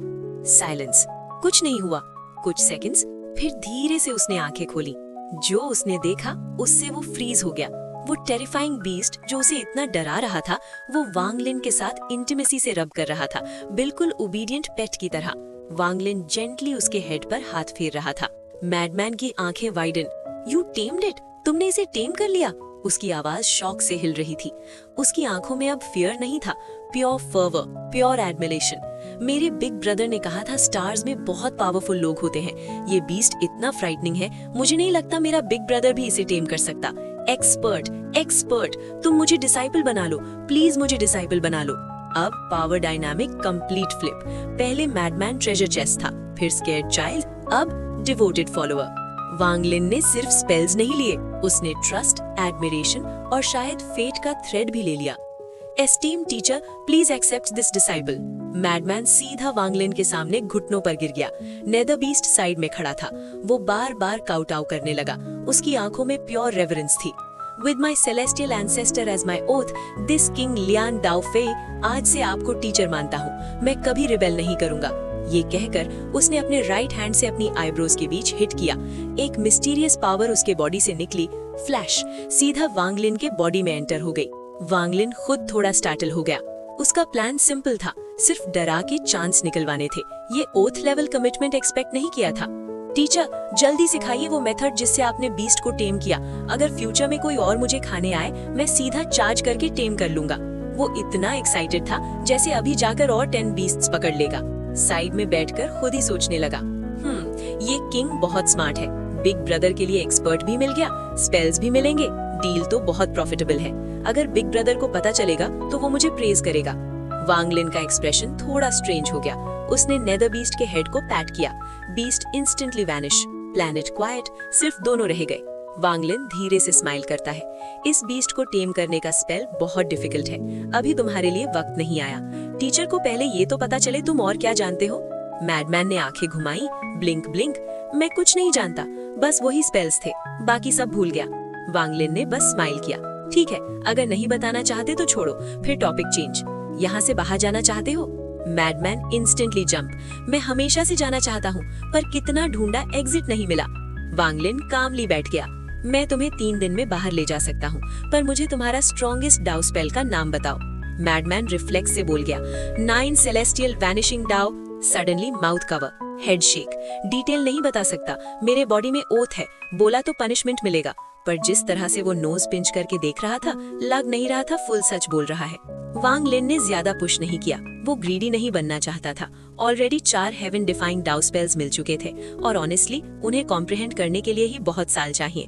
साइलेंस, कुछ नहीं हुआ। कुछ सेकंड्स, फिर धीरे से उसने आंखें खोली। जो उसने देखा उससे वो फ्रीज हो गया। वो टेरिफाइंग बीस्ट जो उसे इतना डरा रहा था, वो वांग लिन के साथ इंटिमेसी से रब कर रहा था, बिल्कुल ओबीडियंट पेट की तरह। वांग लिन जेंटली उसके हेड पर हाथ फेर रहा था। मैडमैन की आंखें वाइडन, यू टेम्ड इट, तुमने इसे टेम कर लिया। उसकी आवाज शॉक से हिल रही थी। उसकी आंखों में अब फियर नहीं था, प्योर फर्वर, प्योर एडमिरेशन। मेरे बिग ब्रदर ने कहा था स्टार्स में बहुत पावरफुल लोग होते हैं। ये बीस्ट इतना फ्राइटनिंग है, मुझे नहीं लगता मेरा बिग ब्रदर भी इसे टेम कर सकता। एक्सपर्ट, तुम मुझे डिसाइपल बना लो, प्लीज मुझे डिसाइपल बना लो। अब पावर डायनामिक कंप्लीट फ्लिप। पहले मैडमैन ट्रेजर चेस्ट था, फिर स्केर्ड चाइल्ड, अब डिवोटेड फॉलोअर। वांग लिन ने सिर्फ स्पेल्स नहीं लिए, उसने ट्रस्ट, एडमिरेशन और शायद फेट का थ्रेड भी ले लिया। Esteem teacher, please accept this disciple. Madman सीधा वांग लिन के सामने घुटनों पर गिर गया। नेदर बीस्ट साइड में खड़ा था। वो बार बार काउटाउ करने लगा। उसकी आंखों में प्योर रेवरेंस थी। With my celestial ancestor as my oath, this king Lian दाओ फे, आज से आपको टीचर मानता हूँ। मैं कभी रिबेल नहीं करूंगा। ये कहकर उसने अपने राइट हैंड से अपनी आईब्रोज के बीच हिट किया। एक मिस्टीरियस पावर उसके बॉडी से निकली, फ्लैश, सीधा वांग लिन के बॉडी में एंटर हो गई। वांग लिन खुद थोड़ा स्टार्टल हो गया। उसका प्लान सिंपल था, सिर्फ डरा के चांस निकलवाने थे। ये ओथ लेवल कमिटमेंट एक्सपेक्ट नहीं किया था। टीचर, जल्दी सिखाइए वो मेथड जिससे आपने बीस्ट को टेम किया। अगर फ्यूचर में कोई और मुझे खाने आए, मैं सीधा चार्ज करके टेम कर लूंगा। वो इतना एक्साइटेड था जैसे अभी जाकर और 10 बीस्ट्स पकड़ लेगा। साइड में बैठकर खुद ही सोचने लगा, ये किंग बहुत स्मार्ट है। बिग ब्रदर के लिए एक्सपर्ट भी मिल गया, स्पेल्स भी मिलेंगे, डील तो बहुत प्रॉफिटेबल है। अगर बिग ब्रदर को पता चलेगा तो वो मुझे प्रेज करेगा। वांग लिन का एक्सप्रेशन थोड़ा स्ट्रेंज हो गया। उसने नेदर बीस्ट के हेड को पैट किया। Beast instantly vanish, planet quite, सिर्फ दोनों रह गए। वांग लिन धीरे से स्माइल करता है। इस बीस्ट को टेम करने का स्पेल बहुत डिफिकल्ट है। अभी तुम्हारे लिए वक्त नहीं आया। टीचर को पहले ये तो पता चले तुम और क्या जानते हो। मैडमैन ने आंखें घुमाई, ब्लिंक ब्लिंक, मैं कुछ नहीं जानता, बस वही स्पेल्स थे, बाकी सब भूल गया। वांग लिन ने बस स्माइल किया। ठीक है, अगर नहीं बताना चाहते तो छोड़ो, फिर टॉपिक चेंज। यहाँ से बाहर जाना चाहते हो? मैडमैन इंस्टेंटली जंप, मैं हमेशा से जाना चाहता हूँ, पर कितना ढूंढा एग्जिट नहीं मिला। वांग लिन कामली बैठ गया। मैं तुम्हें 3 दिन में बाहर ले जा सकता हूँ, पर मुझे तुम्हारा स्ट्रॉन्गेस्ट डाउ स्पेल का नाम बताओ। मैडमैन रिफ्लेक्स से बोल गया, 9 सेलेस्टियल वैनिशिंग डाउ। Suddenly mouth cover, head shake. Detail नहीं बता सकता, मेरे बॉडी में ओथ है, बोला तो पनिशमेंट मिलेगा। पर जिस तरह से वो नोज पिंच करके देख रहा था, लग नहीं रहा था फुल सच बोल रहा है। वांग लिन ने ज्यादा पुश नहीं किया। वो ग्रीडी नहीं बनना चाहता था। ऑलरेडी 4 हेवन डिफाइंग डाउ स्पेल्स मिल चुके थे और ऑनेस्टली उन्हें कॉम्प्रिहेंड करने के लिए ही बहुत साल चाहिए।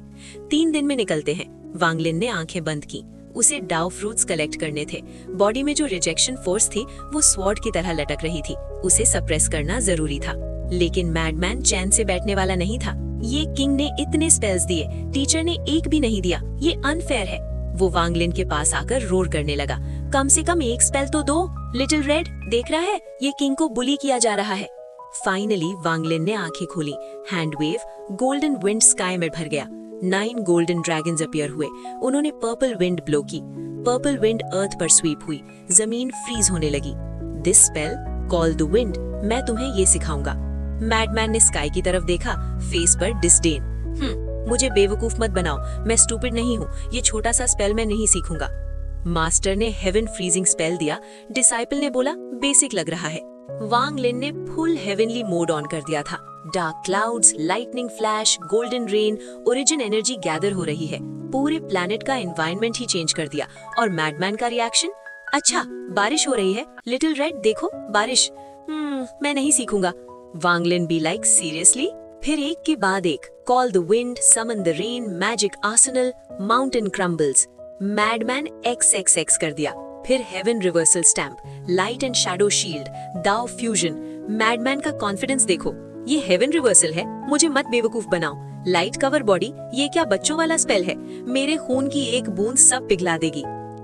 3 दिन में निकलते हैं। वांग लिन ने आंखें बंद की। उसे डाउ फ्रूट्स कलेक्ट करने थे। बॉडी में जो रिजेक्शन फोर्स थी वो स्वॉर्ड की तरह लटक रही थी। उसे सप्रेस करना जरूरी था। लेकिन मैडमैन चैन से बैठने वाला नहीं था। ये किंग ने इतने स्पेल्स दिए, टीचर ने एक भी नहीं दिया, ये अनफेयर है। वो वांग लिन के पास आकर रोर करने लगा, कम से कम एक स्पेल तो दो। लिटिल रेड, देख रहा है, ये किंग को बुली किया जा रहा है। फाइनली वांग लिन ने आंखें खोली। Hand wave, golden wind sky में भर गया। 9 गोल्डन ड्रैगन्स अपीयर हुए। उन्होंने पर्पल विंड ब्लो की। पर्पल विंड अर्थ पर स्वीप हुई। जमीन फ्रीज होने लगी। This spell, call the wind, मैं तुम्हें ये सिखाऊंगा। मैडमैन ने स्काई की तरफ देखा, फेस पर डिस्डेन। मुझे बेवकूफ मत बनाओ, मैं स्टूपिड नहीं हूँ, ये छोटा सा स्पेल मैं नहीं सीखूंगा। मास्टर ने हेवन फ्रीजिंग स्पेल दिया। डिसाइपल ने बोला बेसिक लग रहा है। वांग लिन ने फुल हेवनली मोड ऑन कर दिया था। Dark clouds, lightning flash, golden rain, origin energy gather हो रही है। पूरे प्लैनेट का एनवायरनमेंट ही चेंज कर दिया। और मैडमैन का रिएक्शन, अच्छा बारिश हो रही है, लिटिल रेड देखो बारिश। मैं नहीं सीखूंगा। Wang Lin be like seriously? फिर एक के बाद एक, call the wind, summon the rain, magic arsenal, mountain crumbles. Madman XXX कर दिया। फिर heaven reversal stamp, light and shadow shield, Dao fusion. Madman का कॉन्फिडेंस देखो, ये हेवन रिवर्सल है, मुझे मत बेवकूफ बनाओ। लाइट कवर बॉडी, ये क्या बच्चों वाला स्पेल है? मेरे खून की एक बूंद सब पिघला देगी।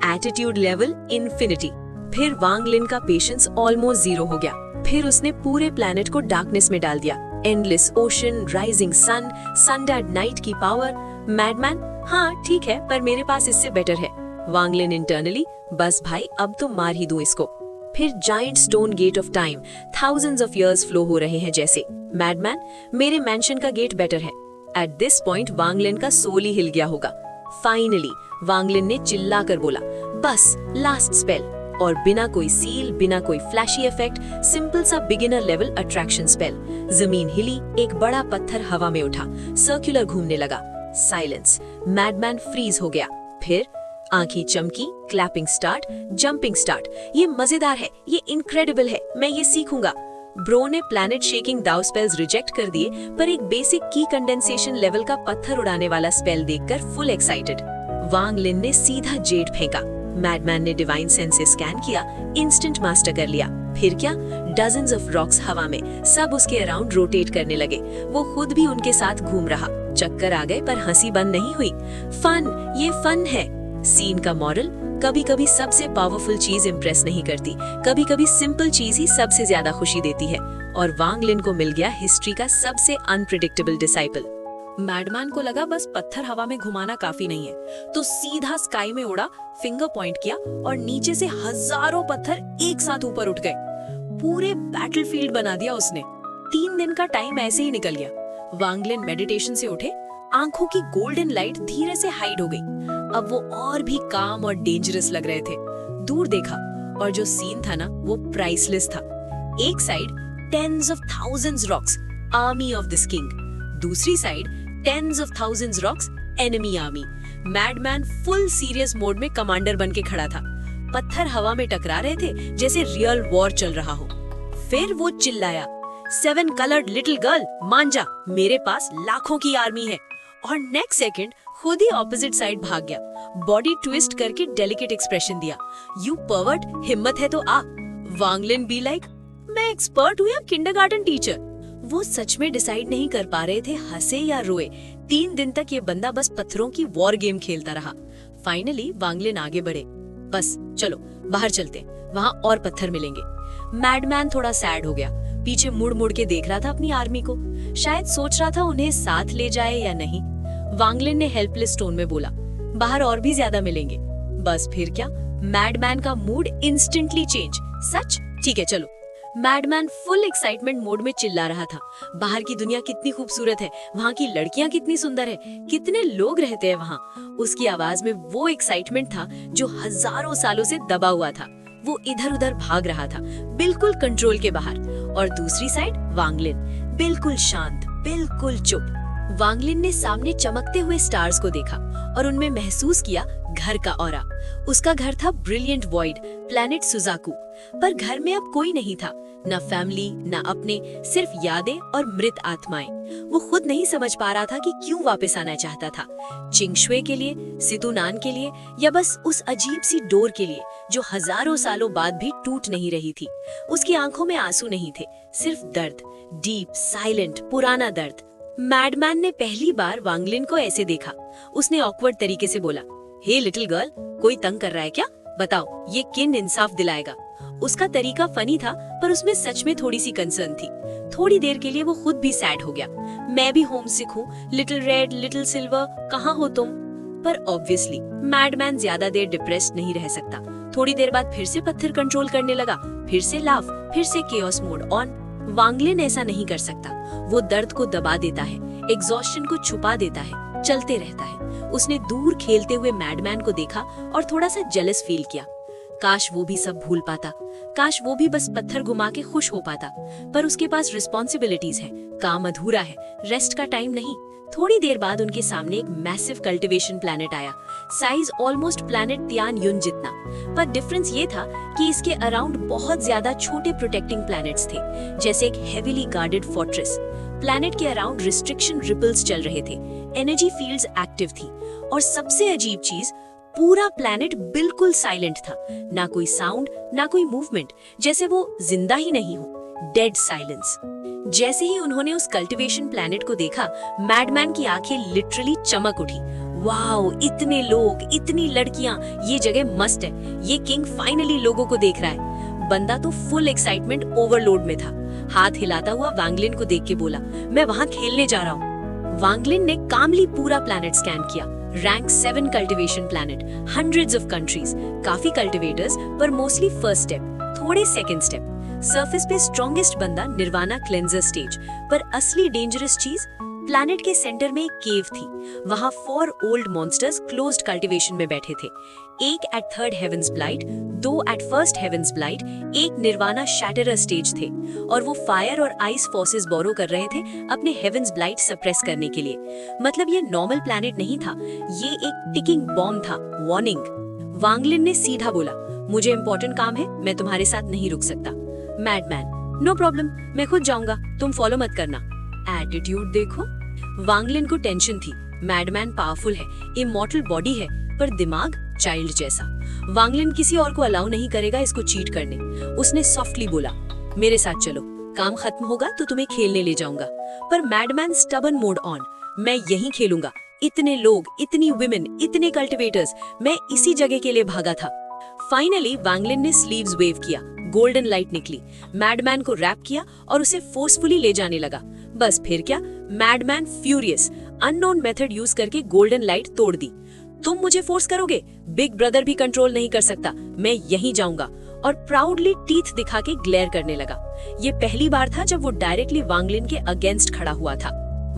Attitude level infinity. फिर वांग लिन का पेशेंस ऑलमोस्ट जीरो हो गया। फिर उसने पूरे प्लेनेट को डार्कनेस में डाल दिया। एंडलेस ओशन, राइजिंग सन, सनडेड नाइट की पावर। मैडमैन, हाँ ठीक है, पर मेरे पास इससे बेटर है। वांग लिन इंटरनली, बस भाई अब तो मार ही दूं इसको। फिर giant stone gate of time, thousands of years flow हो रहे हैं जैसे। मैडमैन, मेरे मैंशन का गेट बेटर है। At this point Wang Lin का सोल ही हिल गया होगा। फाइनली वांग लिन ने चिल्ला कर बोला, बस लास्ट स्पेल। और बिना कोई सील, बिना कोई फ्लैशी इफेक्ट, सिंपल सा बिगिनर लेवल अट्रैक्शन स्पेल। जमीन हिली, एक बड़ा पत्थर हवा में उठा, सर्कुलर घूमने लगा। साइलेंस। मैडमैन फ्रीज हो गया। फिर आंखें चमकी, क्लैपिंग स्टार्ट, जंपिंग स्टार्ट। ये मजेदार है, ये इनक्रेडिबल है, मैं ये सीखूंगा। ब्रो ने प्लैनेट शेकिंग दाउ स्पेल्स रिजेक्ट कर दिए, पर एक बेसिक की कंडेंसेशन लेवल का पत्थर उड़ाने वाला स्पेल देखकर फुल एक्साइटेड। वांग लिन ने सीधा जेड फेंका। मैडमैन ने डिवाइन सेंस से स्कैन किया, इंस्टेंट मास्टर कर लिया। फिर क्या, डजन्स ऑफ रॉक्स हवा में, सब उसके अराउंड रोटेट करने लगे। वो खुद भी उनके साथ घूम रहा। चक्कर आ गए पर हंसी बंद नहीं हुई। फन, ये फन है। सीन का मॉरल, कभी कभी सबसे पावरफुल चीज इम्प्रेस नहीं करती, कभी कभी सिंपल चीज ही सबसे ज्यादा खुशी देती है। और वांग लिन को मिल गया हिस्ट्री का सबसे अनप्रिडिक्टेबल डिसाइपल। मैडमैन को लगा बस पत्थर हवा में घुमाना काफी नहीं है, तो सीधा स्काई में उड़ा, फिंगर पॉइंट किया और नीचे से हजारों पत्थर एक साथ ऊपर उठ गए। पूरे बैटलफील्ड बना दिया उसने। 3 दिन का टाइम ऐसे ही निकल गया। वांग लिन मेडिटेशन से उठे, आंखों की गोल्डन लाइट धीरे से हाइड हो गई। अब वो और भी काम और डेंजरस लग रहे थे। दूर देखा और जो सीन था ना, वो प्राइसलेस था। एक side tens of thousands rocks, army of this king. दूसरी side tens of thousands rocks, enemy army. Madman full serious mode में कमांडर बन के खड़ा था। पत्थर हवा में टकरा रहे थे जैसे रियल वॉर चल रहा हो। फिर वो चिल्लाया, 7 कलर्ड लिटिल गर्ल, मान जा, मेरे पास लाखों की आर्मी है। और नेक्स्ट सेकंड खुद ही ऑपोजिट साइड भाग गया। बॉडी ट्विस्ट करके डेलिकेट एक्सप्रेशन दिया, यू पर्वर्ट, हिम्मत है तो आ। वांग लिन बी लाइक, मैं एक्सपर्ट हूँ या किंडरगार्टन टीचर? वो सच में डिसाइड नहीं कर पा रहे थे हंसे या रोए। 3 दिन तक ये बंदा बस पत्थरों की वॉर गेम खेलता रहा। फाइनली वांग लिन आगे बढ़े, बस चलो बाहर चलते, वहाँ और पत्थर मिलेंगे। मैडमैन थोड़ा सैड हो गया, पीछे मुड़ मुड़ के देख रहा था अपनी आर्मी को। शायद सोच रहा था उन्हें साथ ले जाए या नहीं। वांग लिन ने हेल्पलेस टोन में बोला, बाहर और भी ज्यादा मिलेंगे। बस फिर क्या, मैडमैन का मूड इंस्टेंटली चेंज। सच? ठीक है चलो। मैडमैन फुल एक्साइटमेंट मोड में चिल्ला रहा था, बाहर की दुनिया कितनी खूबसूरत है, वहाँ की लड़कियाँ कितनी सुंदर है, कितने लोग रहते हैं वहाँ। उसकी आवाज में वो एक्साइटमेंट था जो हजारों सालों से दबा हुआ था। वो इधर उधर भाग रहा था, बिल्कुल कंट्रोल के बाहर। और दूसरी साइड वांग लिन, बिल्कुल शांत, बिल्कुल चुप। वांग लिन ने सामने चमकते हुए स्टार्स को देखा और उनमें महसूस किया घर का ऑरा। उसका घर था ब्रिलियंट वॉइड, प्लैनेट सुजाकू। पर घर में अब कोई नहीं था, ना फैमिली, ना अपने, सिर्फ यादें और मृत आत्माएं। वो खुद नहीं समझ पा रहा था कि क्यों वापस आना चाहता था, चिंगशुए के लिए, सितुनान के लिए, या बस उस अजीब सी डोर के लिए जो हजारों सालों बाद भी टूट नहीं रही थी। उसकी आंखों में आंसू नहीं थे, सिर्फ दर्द, डीप, साइलेंट, पुराना दर्द। मैडमैन ने पहली बार वांग लिन को ऐसे देखा। उसने ऑकवर्ड तरीके से बोला, हे लिटिल गर्ल, कोई तंग कर रहा है क्या? बताओ, ये किन इंसाफ दिलाएगा? उसका तरीका फनी था, पर उसमें सच में थोड़ी सी कंसर्न थी। थोड़ी देर के लिए वो खुद भी सैड हो गया। मैं भी होमसिक हूँ, लिटिल रेड, लिटिल सिल्वर, कहाँ हो तुम? पर ऑब्वियसली मैडमैन ज्यादा देर डिप्रेस्ड नहीं रह सकता। थोड़ी देर बाद फिर से पत्थर कंट्रोल करने लगा, फिर से लाफ, फिर से केओस मोड ऑन। वांग लिन ऐसा नहीं कर सकता। वो दर्द को दबा देता है, एग्जॉस्शन को छुपा देता है, चलते रहता है। उसने दूर खेलते हुए मैडमैन को देखा और थोड़ा सा जेलस फील किया। काश वो भी सब भूल पाता, काश वो भी बस पत्थर घुमा के खुश हो पाता। पर उसके पास रिस्पॉन्सिबिलिटीज है, काम अधूरा है, रेस्ट का टाइम नहीं। थोड़ी देर बाद उनके सामने एक मैसिव कल्टीवेशन प्लैनेट आया, साइज ऑलमोस्ट प्लैनेट तियान युन जितना। पर डिफरेंस ये था कि इसके अराउंड बहुत ज्यादा छोटे प्रोटेक्टिंग प्लैनेट्स थे, जैसे एक हेवीली गार्डेड फोर्ट्रेस। प्लैनेट के अराउंड रिस्ट्रिक्शन रिपल्स चल रहे थे, एनर्जी फील्ड्स एक्टिव थी, और सबसे अजीब चीज, पूरा प्लैनेट बिल्कुल साइलेंट था। ना कोई साउंड, ना कोई मूवमेंट, जैसे वो जिंदा ही नहीं हो। Dead silence. जैसे ही उन्होंने उस कल्टीवेशन प्लैनेट को देखा, मैडमैन की आंखें लिटरली चमक उठी। वाओ, इतने लोग, इतनी लड़कियां, ये जगह मस्त है। ये किंग फाइनली लोगों को देख रहा है। बंदा तो फुल एक्साइटमेंट ओवरलोड में था। हाथ हिलाता हुआ वांगलिन को देख के बोला, मैं वहां खेलने जा रहा हूँ। वांगलिन ने कामली पूरा प्लैनेट स्कैन किया। Rank 7 cultivation planet, hundreds of countries, काफी कल्टीवेटर्स, पर मोस्टली फर्स्ट स्टेप, थोड़े सेकंड स्टेप। सरफेस पे स्ट्रॉन्गेस्ट बंदा निर्वाणा क्लेंजर स्टेज, पर असली डेंजरस चीज प्लैनेट के सेंटर में एक केव थी। वहां 4 ओल्ड मॉन्स्टर्स क्लोज्ड कल्टीवेशन में बैठे थे। एक at 3rd heaven's blight, 2 at 1st heaven's blight, एक निर्वाणा शैटरर स्टेज थे, और वो फायर और आइस फोर्सेस बोरो कर रहे थे अपने हेवेंस ब्लाइट सप्रेस करने के लिए। मतलब ये नॉर्मल प्लैनेट नहीं था, ये एक टिकिंग बॉम्ब था, वार्निंग। वांगलिन ने सीधा बोला, मुझे इंपॉर्टेंट काम है, मैं तुम्हारे साथ नहीं रुक सकता। मैडमैन, नो प्रॉब्लम, मैं खुद जाऊंगा, तुम फॉलो मत करना। एटीट्यूड देखो। वांगलिन को टेंशन थी। मैडमैन पावरफुल है, इमॉर्टल बॉडी है, पर दिमाग चाइल्ड जैसा। वांगलिन किसी और को अलाउ नहीं करेगा इसको चीट करने। उसने सॉफ्टली बोला, मेरे साथ चलो, काम खत्म होगा तो तुम्हें खेलने ले जाऊंगा। पर मैडमैन स्टबर्न मोड ऑन, मैं यहीं खेलूंगा। इतने लोग, इतनी वुमेन, इतने कल्टीवेटर्स, मैं इसी जगह के लिए भागा था। फाइनली वांगलिन ने स्लीव्स वेव किया, गोल्डन लाइट निकली, मैडमैन को रैप किया और उसे फोर्सफुली ले जाने लगा। बस फिर क्या, madman furious unknown method use करके गोल्डन लाइट तोड़ दी। तुम मुझे फोर्स करोगे? बिग ब्रदर भी कंट्रोल नहीं कर सकता, मैं यहीं जाऊंगा। और प्राउडली टीथ दिखा के ग्लेयर करने लगा। ये पहली बार था जब वो डायरेक्टली वांगलिन के अगेंस्ट खड़ा हुआ था।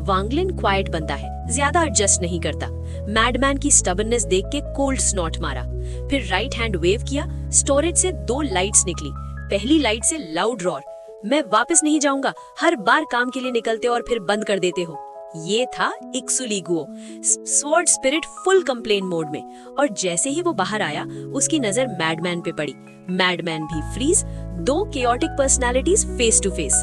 वांगलिन क्वाइट बंदा है, ज्यादा एडजस्ट नहीं करता। मैडमैन की स्टबर्ननेस देख के कोल्ड स्नॉट मारा, फिर राइट हैंड वेव किया। स्टोरेज से 2 लाइट्स निकली। पहली लाइट से लाउड रॉर, मैं वापस नहीं जाऊंगा, हर बार काम के लिए निकलते हो और फिर बंद कर देते हो। ये था इक्सुलीगुओ, sword spirit full complain mode में। और जैसे ही वो बाहर आया, उसकी नजर मैडमैन पे पड़ी। मैडमैन भी freeze, 2 chaotic personalities face to face.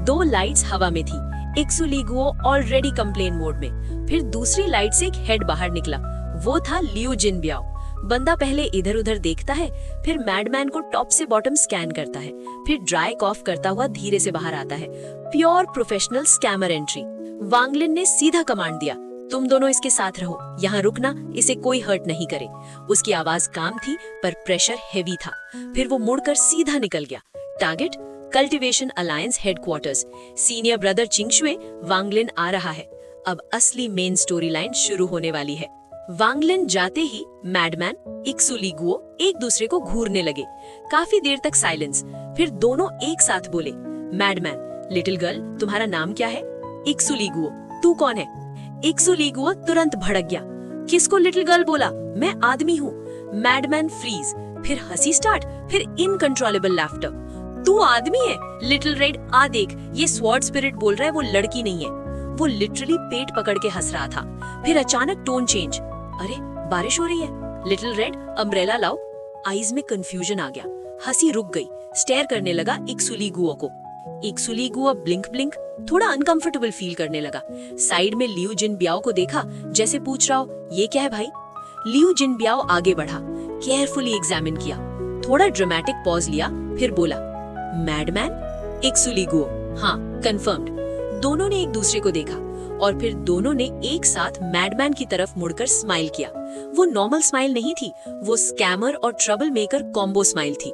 2 lights हवा में थी, इक्सुलीगुओ ऑलरेडी कंप्लेन मोड में। फिर दूसरी लाइट से एक हेड बाहर निकला, वो था लियू जिनब्याओ। बंदा पहले इधर उधर देखता है, फिर मैडमैन को टॉप से बॉटम स्कैन करता है, फिर ड्राई कॉफ करता हुआ धीरे से बाहर आता है। Pure professional scammer entry. Wanglin ने सीधा कमांड दिया, तुम दोनों इसके साथ रहो, यहाँ रुकना, इसे कोई हर्ट नहीं करे। उसकी आवाज काम थी पर प्रेशर हेवी था। फिर वो मुड़कर सीधा निकल गया। Target cultivation alliance headquarters. Senior brother चिंगशुए, वांगलिन आ रहा है। अब असली मेन स्टोरी लाइन शुरू होने वाली है। वांगलिन जाते ही मैडमैन, इक्सुलीगुओ एक दूसरे को घूरने लगे। काफी देर तक साइलेंस, फिर दोनों एक साथ बोले, मैडमैन, लिटिल गर्ल, तुम्हारा नाम क्या है? इक्सुलीगुओ, तू कौन है? इक्सुलीगुओ तुरंत भड़क गया, किसको लिटिल गर्ल बोला? मैं आदमी हूँ। मैडमैन फ्रीज, फिर हंसी स्टार्ट, फिर इनकंट्रोलेबल लाफ्टर। तू आदमी है? लिटिल रेड, आ देख, ये स्वॉर्ड स्पिरिट बोल रहा है वो लड़की नहीं है। वो लिटरली पेट पकड़ के हंस रहा था। फिर अचानक टोन चेंज, अरे बारिश हो रही है, लिटिल रेड अम्ब्रेला लाओ। आईज में कंफ्यूजन आ गया, हंसी रुक गई, स्टेयर करने लगा इक्सुलीगुओ को। इक्सुलीगुओ ब्लिंक ब्लिंक, थोड़ा अनकंफर्टेबल फील करने लगा। साइड में लियू जिनब्याओ को देखा, जैसे पूछ रहा हो, ये क्या है भाई? लियू जिनब्याओ आगे बढ़ा, केयरफुली एग्जामिन किया, थोड़ा ड्रामेटिक पॉज लिया, फिर बोला, मैडमैन? इक्सुलीगुओ, हाँ, कंफर्म्ड। दोनों ने एक दूसरे को देखा और फिर दोनों ने एक साथ मैडमैन की तरफ मुड़कर स्माइल किया। वो नॉर्मल स्माइल नहीं थी, वो स्कैमर और ट्रबल मेकर कॉम्बो स्माइल थी।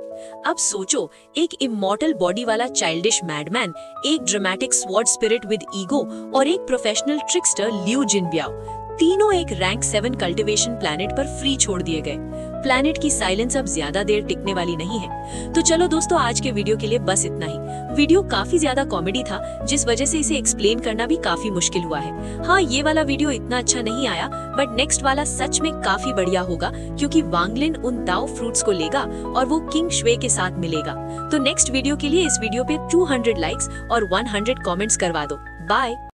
अब सोचो, एक इमॉर्टल बॉडी वाला चाइल्डिश मैडमैन, एक dramatic sword spirit with ego और एक प्रोफेशनल ट्रिकस्टर लियू जिनब्याओ, तीनों एक रैंक 7 कल्टीवेशन प्लैनेट पर फ्री छोड़ दिए गए। प्लैनेट की साइलेंस अब ज्यादा देर टिकने वाली नहीं है। तो चलो दोस्तों, आज के वीडियो के लिए बस इतना ही। वीडियो काफी ज्यादा कॉमेडी था, जिस वजह से इसे एक्सप्लेन करना भी काफी मुश्किल हुआ है। हाँ, ये वाला वीडियो इतना अच्छा नहीं आया, बट नेक्स्ट वाला सच में काफी बढ़िया होगा, क्योंकि वांगलिन उन दाओ फ्रूट्स को लेगा और वो किंग शुए के साथ मिलेगा। तो नेक्स्ट वीडियो के लिए इस वीडियो पे 200 लाइक्स और 100 कमेंट्स करवा दो। बाय।